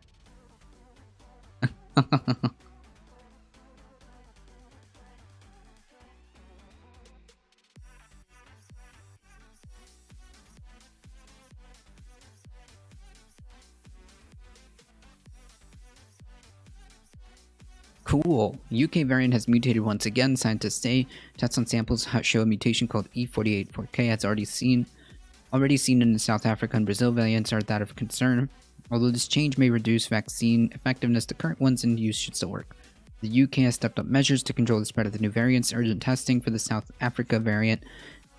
Cool. UK variant has mutated once again. Scientists say tests on samples show a mutation called E484K has already seen in the South Africa and Brazil variants are that of concern. Although this change may reduce vaccine effectiveness, the current ones in use should still work. The UK has stepped up measures to control the spread of the new variants. Urgent testing for the South Africa variant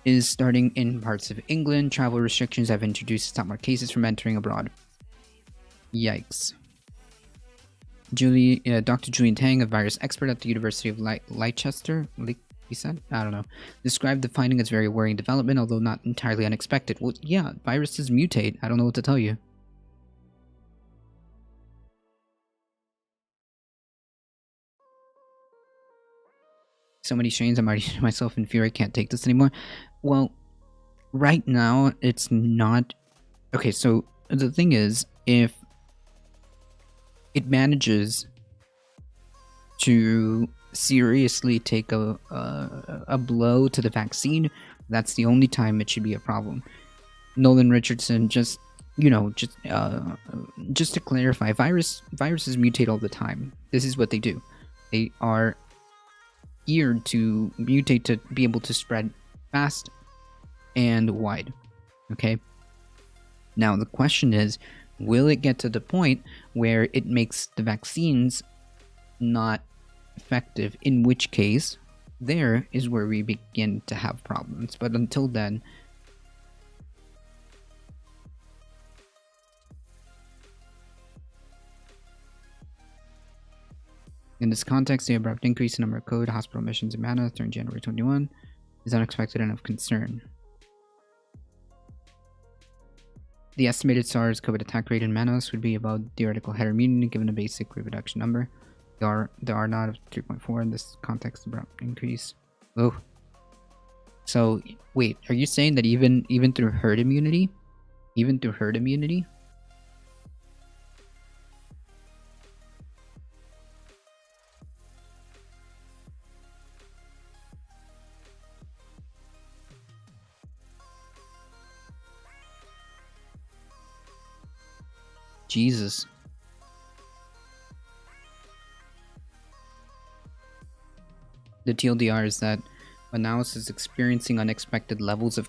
is starting in parts of England. Travel restrictions have introduced to stop more cases from entering abroad. Yikes. Dr. Julian Tang, a virus expert at the University of Leicester, he said? I don't know. Described the finding as very worrying development, although not entirely unexpected. Well, yeah, viruses mutate. I don't know what to tell you. So many strains, I'm already myself in fear. I can't take this anymore. Well, right now, it's not... Okay, so the thing is, if it manages to seriously take a blow to the vaccine, that's the only time it should be a problem. Nolan Richardson, just to clarify, viruses mutate all the time. This is what they do. They are geared to mutate to be able to spread fast and wide. Okay? Now the question is, will it get to the point where it makes the vaccines not effective, in which case there is where we begin to have problems. But until then, in this context, the abrupt increase in number of COVID hospital admissions in Mana during January 21 is unexpected and of concern. The estimated SARS-CoV attack rate in Manos would be about theoretical head immunity given a basic reproduction number. The R naught of 3.4 in this context, abrupt increase. Oh. So, wait, are you saying that even through herd immunity? Even through herd immunity? Jesus. The TLDR is that Manaus is experiencing unexpected levels of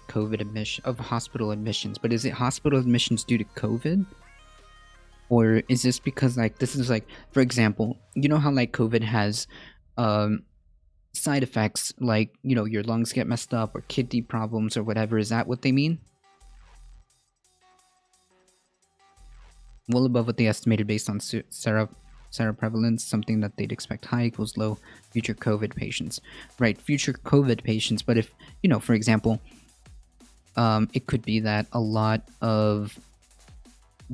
hospital admissions. But is it hospital admissions due to COVID? Or is this because, like, this is like, for example, you know how like COVID has side effects, like, you know, your lungs get messed up or kidney problems or whatever. Is that what they mean? Well above what they estimated based on seroprevalence, something that they'd expect high equals low future COVID patients. Right, future COVID patients, but if, you know, for example, it could be that a lot of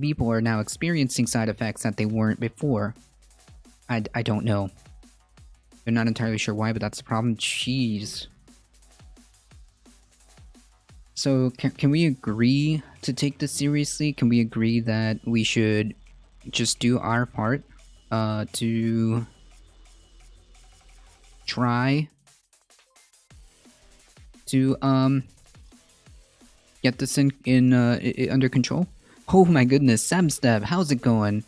people are now experiencing side effects that they weren't before. I don't know. They're not entirely sure why, but that's the problem. Jeez. So, can we agree to take this seriously? Can we agree that we should just do our part to try to get this under control? Oh my goodness, Samsteb, how's it going?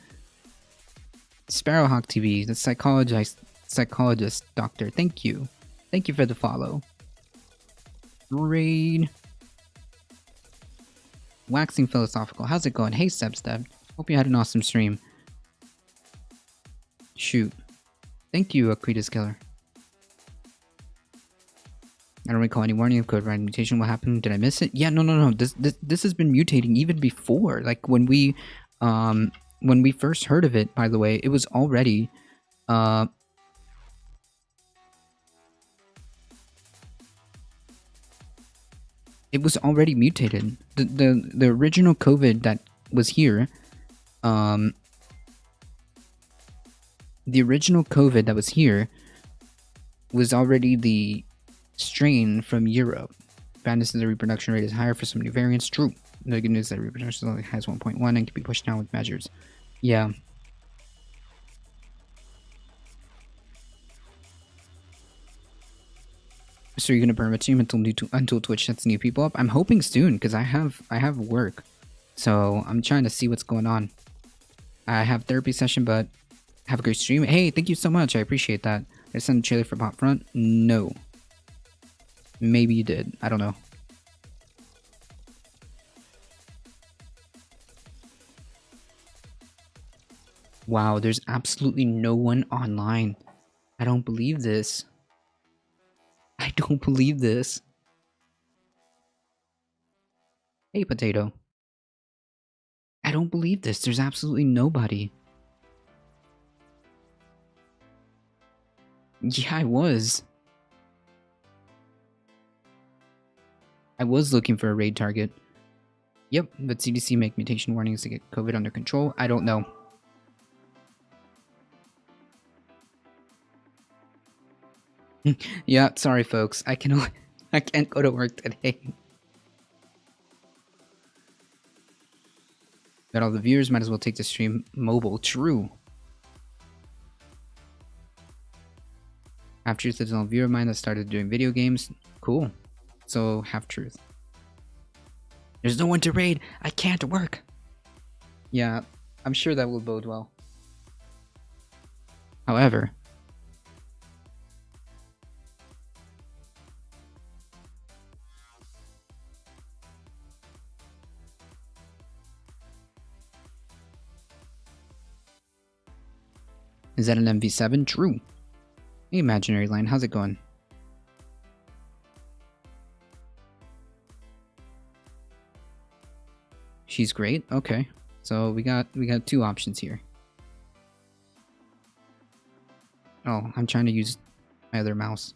Sparrowhawk TV, the psychologist doctor, thank you for the follow. Raid. Waxing Philosophical, how's it going? Hey Sebsteb, hope you had an awesome stream. Shoot. Thank you, Akritas Killer. I don't recall any warning of code red mutation. What happened? Did I miss it? Yeah, no. This has been mutating even before. Like when we When we first heard of it, by the way, it was already mutated. The original COVID that was here, the original COVID that was here was already the strain from Europe. Badness of the reproduction rate is higher for some new variants. True. The good news is that reproduction only has 1.1 and can be pushed down with measures. Yeah. So you're gonna permit stream until Twitch sets new people up? I'm hoping soon because I have work, so I'm trying to see what's going on. I have therapy session, but have a great stream. Hey, thank you so much. I appreciate that. Did I send a trailer for Pop Front? No. Maybe you did. I don't know. Wow, there's absolutely no one online. I don't believe this. I don't believe this. Hey, Potato. I don't believe this. There's absolutely nobody. Yeah, I was. I was looking for a raid target. Yep, but CDC make mutation warnings to get COVID under control. I don't know. Yeah, sorry folks. I can't go to work today. Got all the viewers, might as well take the stream mobile. True. Half Truth is an old viewer of mine that started doing video games. Cool. So, Half Truth. There's no one to raid. I can't work. Yeah, I'm sure that will bode well. However, is that an MV7? True. Hey, Imaginary Line, how's it going? She's great. Okay, so we got two options here. Oh, I'm trying to use my other mouse.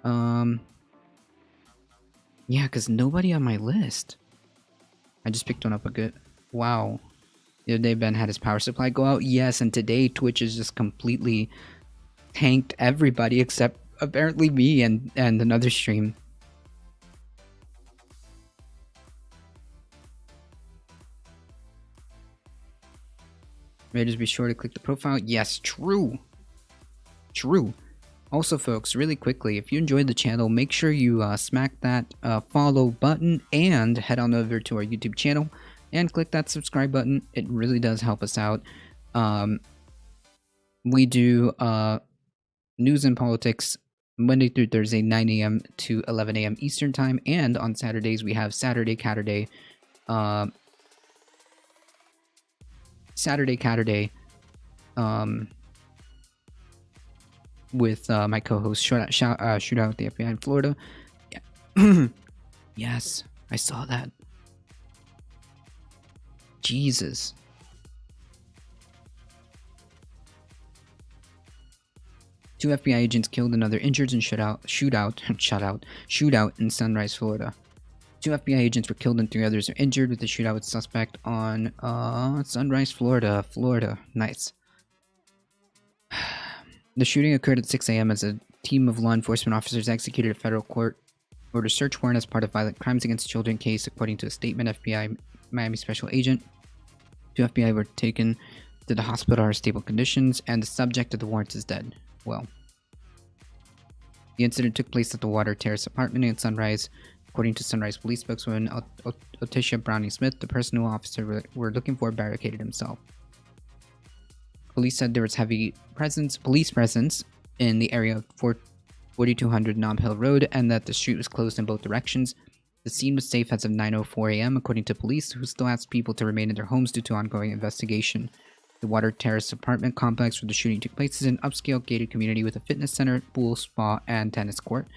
Yeah, because nobody on my list. I just picked one up a good. Wow. The other day Ben had his power supply go out. Yes, and today Twitch is just completely tanked everybody except apparently me and another stream. Raiders, be sure to click the profile. Yes, true. True. Also, folks, really quickly, if you enjoyed the channel, make sure you smack that follow button and head on over to our YouTube channel and click that subscribe button. It really does help us out. We do news and politics Monday through Thursday, 9 a.m. to 11 a.m. Eastern Time, and on Saturdays we have Saturday Catterday. With my co-host Shootout with the FBI in Florida. Yeah. Yes, I saw that. Jesus. Two FBI agents killed, another injured in shootout in Sunrise, Florida. Two FBI agents were killed and 3 others are injured with the shootout with suspect on Sunrise, Florida. Nice. The shooting occurred at 6 a.m. as a team of law enforcement officers executed a federal court order search warrant as part of violent crimes against children case, according to a statement. FBI Miami special agent. 2 FBI were taken to the hospital in stable conditions, and the subject of the warrant is dead. Well, the incident took place at the Water Terrace apartment in Sunrise. According to Sunrise police spokeswoman Otisha Browning Smith, the person who officers were looking for barricaded himself. Police said there was heavy police presence in the area of 4200 Nob Hill Road, and that the street was closed in both directions. The scene was safe as of 9:04 a.m., according to police, who still asked people to remain in their homes due to ongoing investigation. The Water Terrace apartment complex where the shooting took place is an upscale gated community with a fitness center, pool, spa, and tennis court.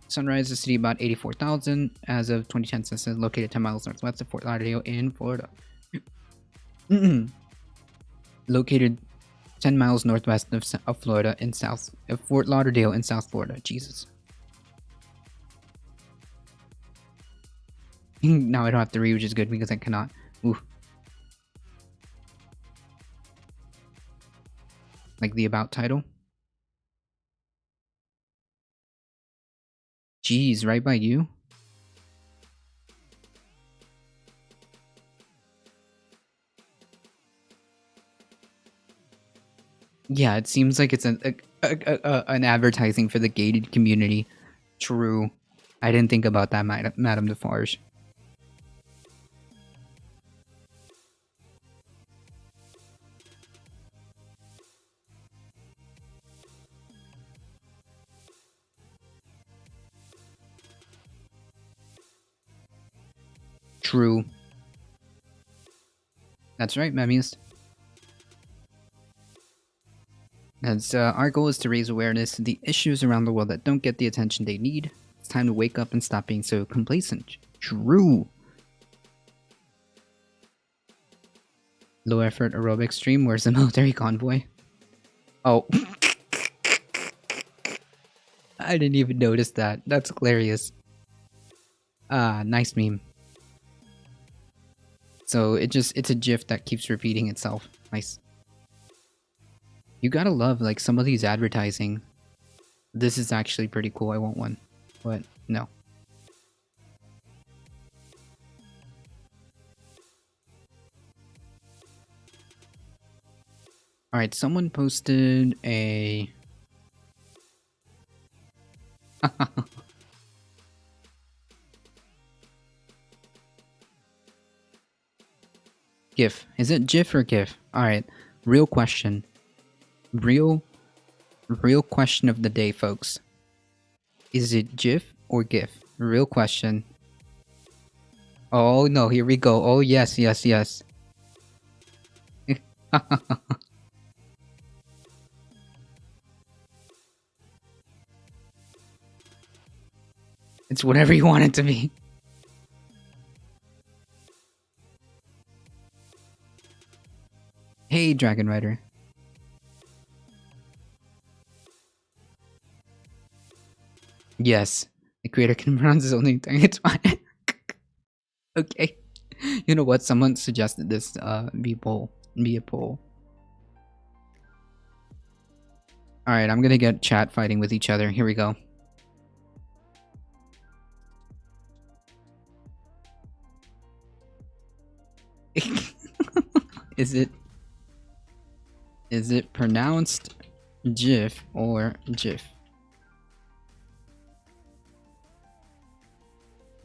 Sunrise is a city about 84,000 as of 2010 census, located 10 miles northwest of Fort Lauderdale in Florida. Located 10 miles northwest of Florida in Fort Lauderdale in South Florida. Jesus. Now I don't have to read, which is good because I cannot. Ooh. Like the about title. Jeez, right by you? Yeah, it seems like it's an advertising for the gated community. True. I didn't think about that, Madame Defarge. True. That's right, Memmiest. As our goal is to raise awareness to the issues around the world that don't get the attention they need. It's time to wake up and stop being so complacent. True. Low effort aerobic stream. Where's the military convoy? Oh. I didn't even notice that. That's hilarious. Nice meme. So it's a GIF that keeps repeating itself. Nice. You gotta love like some of these advertising. This is actually pretty cool. I want one, but no. All right, someone posted a GIF. Is it GIF or GIF? All right, real question. Real question of the day, folks. Is it GIF or GIF? Real question. Oh no, here we go. Oh yes, yes, yes. It's whatever you want it to be. Hey, Dragon Rider. Yes, the creator can pronounce his own name. It's fine. Okay. You know what? Someone suggested this be a poll. Alright, I'm gonna get chat fighting with each other. Here we go. Is it pronounced GIF or GIF?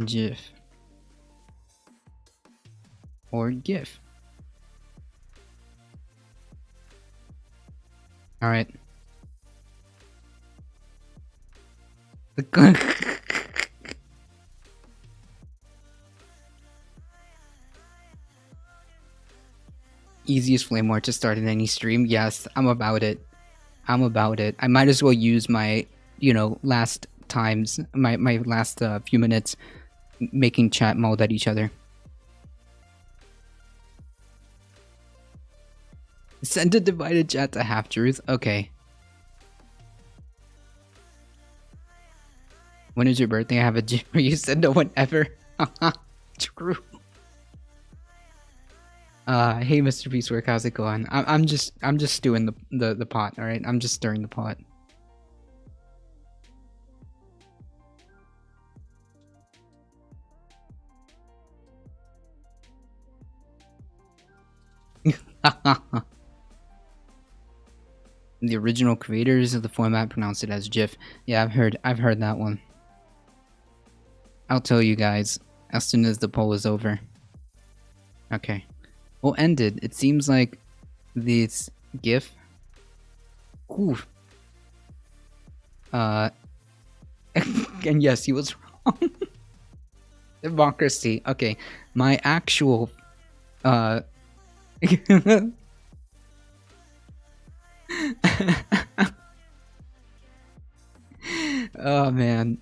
GIF or GIF. All right. Easiest flame war to start in any stream. Yes, I'm about it. I'm about it. I might as well use my, last times, my last few minutes making chat mode at each other. Send a divided chat to half-truth? Okay. When is your birthday? I have a gym where you said no one ever. True. Hey Mr. Peacework, how's it going? I'm just stewing the pot, alright? I'm just stirring the pot. The original creators of the format pronounced it as GIF. Yeah, I've heard that one. I'll tell you guys as soon as the poll is over. Okay. Well, ended. It seems like this GIF. Ooh. And yes, he was wrong. Democracy. Okay. My actual oh man.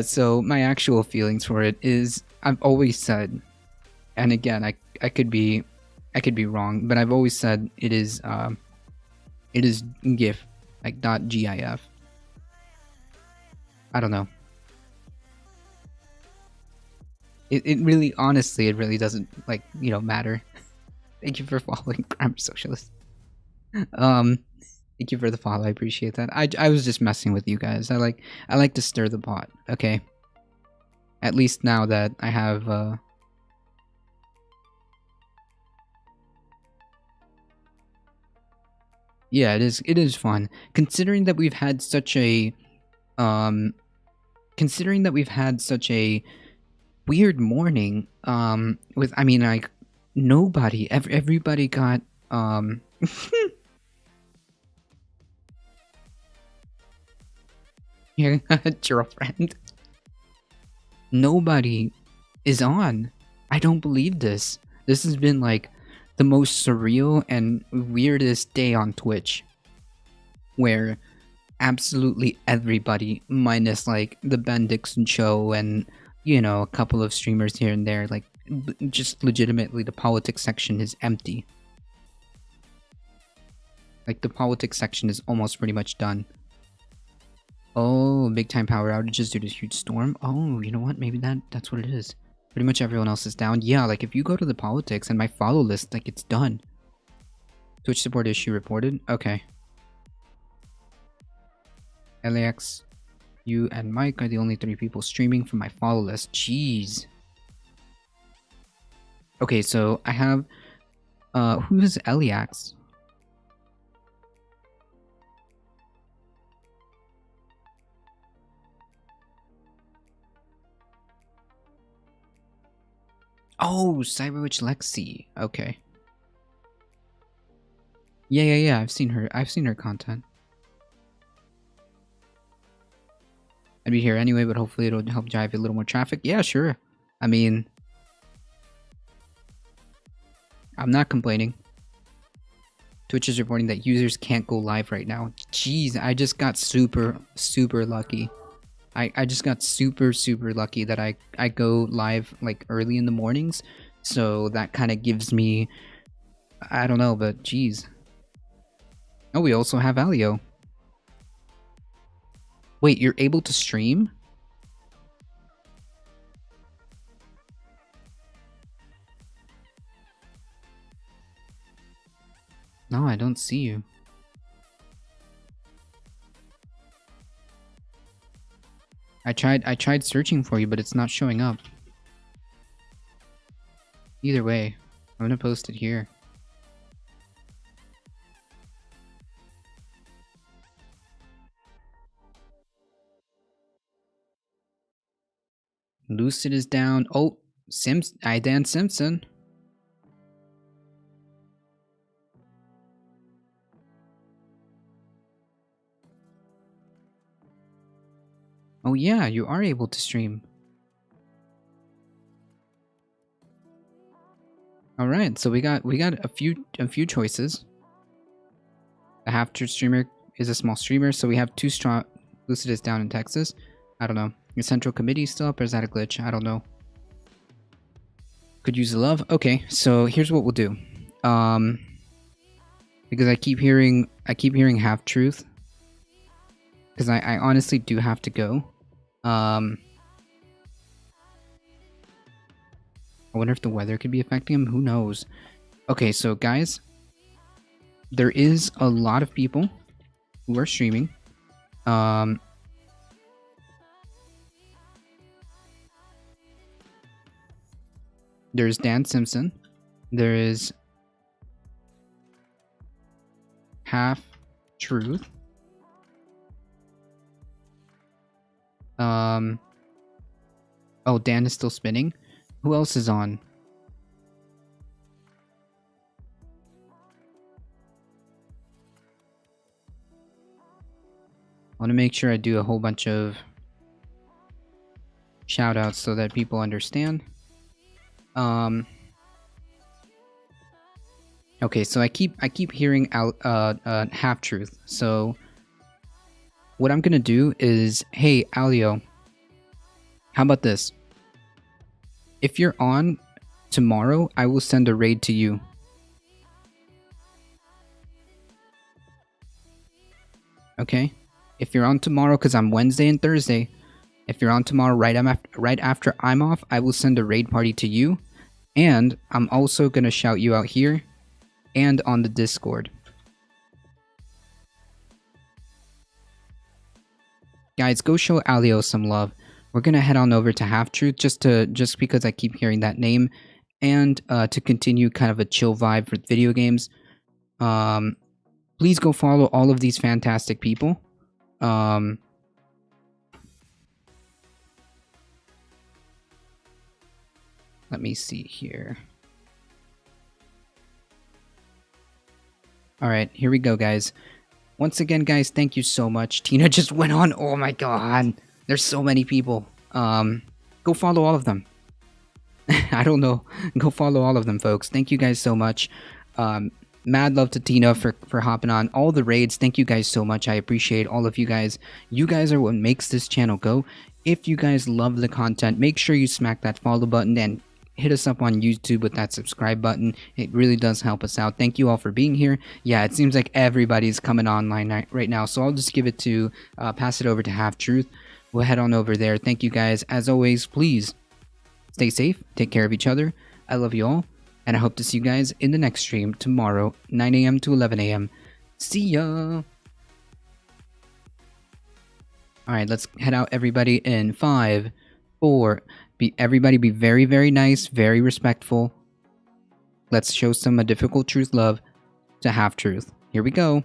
So my actual feelings for it is I've always said, and again I could be I could be wrong, but I've always said it is GIF, like .gif. I don't know. It really, honestly, it really doesn't, like, you know, matter. Thank you for following Grammar Socialist. Thank you for the follow. I appreciate that. I was just messing with you guys. I like to stir the pot. Okay. At least now that I have yeah, it is fun. Considering that we've had such a weird morning with, I mean, like, everybody got your girlfriend. Nobody is on. I don't believe this. This has been like the most surreal and weirdest day on Twitch, where absolutely everybody, minus like the Ben Dixon show and, you know, a couple of streamers here and there, like just legitimately the politics section is empty. Like the politics section is almost pretty much done. Oh, big time power outages due to huge storm. Oh, you know what? Maybe that's what it is. Pretty much everyone else is down. Yeah, like if you go to the politics and my follow list, like it's done. Twitch support issue reported. Okay. LAX, you and Mike are the only 3 people streaming from my follow list. Jeez. Okay, so I have who is Eliax? Oh, Cyberwitch Lexi. Okay. Yeah. I've seen her content. I'd be here anyway, but hopefully it'll help drive a little more traffic. Yeah, sure. I mean, I'm not complaining. Twitch is reporting that users can't go live right now. Jeez, I just got super lucky. I just got super lucky that I go live like early in the mornings, so that kind of gives me, I don't know, but geez. Oh, we also have Alio. Wait, you're able to stream? No, I don't see you. I tried searching for you, but it's not showing up. Either way, I'm gonna post it here. Lucid is down. Oh, Dan Simpson. Oh yeah, you are able to stream. All right, so we got a few choices. A half-truth streamer is a small streamer, so we have 2 strong. Lucid is down in Texas. I don't know. Your central committee is still up, or is that a glitch? I don't know. Could use the love. Okay, so here's what we'll do. Because I keep hearing half-truth. Because I honestly do have to go. I wonder if the weather could be affecting him. Who knows? Okay, so guys, there is a lot of people who are streaming. There's Dan Simpson. There is Half Truth. Oh, Dan is still spinning. Who else is on? I want to make sure I do a whole bunch of shout outs so that people understand. Okay, so I keep hearing out Half Truth. So what I'm gonna do is, hey Alio, how about this? If you're on tomorrow, I will send a raid to you. Okay? If you're on tomorrow, because I'm Wednesday and Thursday, if you're on tomorrow right after I'm off, I will send a raid party to you. And I'm also going to shout you out here and on the Discord. Guys, go show Alio some love. We're going to head on over to Half Truth just because I keep hearing that name. And to continue kind of a chill vibe for video games. Please go follow all of these fantastic people. Let me see here. Alright, here we go, guys. Once again, guys, thank you so much. Tina just went on. Oh my god. There's so many people. Go follow all of them. I don't know. Go follow all of them, folks. Thank you guys so much. Mad love to Tina for hopping on all the raids. Thank you guys so much. I appreciate all of you guys. You guys are what makes this channel go. If you guys love the content, make sure you smack that follow button and hit us up on YouTube with that subscribe button. It really does help us out. Thank you all for being here. Yeah, it seems like everybody's coming online right now, so I'll just give it to, pass it over to Half Truth. We'll head on over there. Thank you guys. As always, please stay safe, take care of each other. I love you all, and I hope to see you guys in the next stream tomorrow, 9 a.m. to 11 a.m. See ya! Alright, let's head out, everybody, in 5, 4... Everybody be very, very nice, very respectful. Let's show some difficult truth love to Half Truth. Here we go.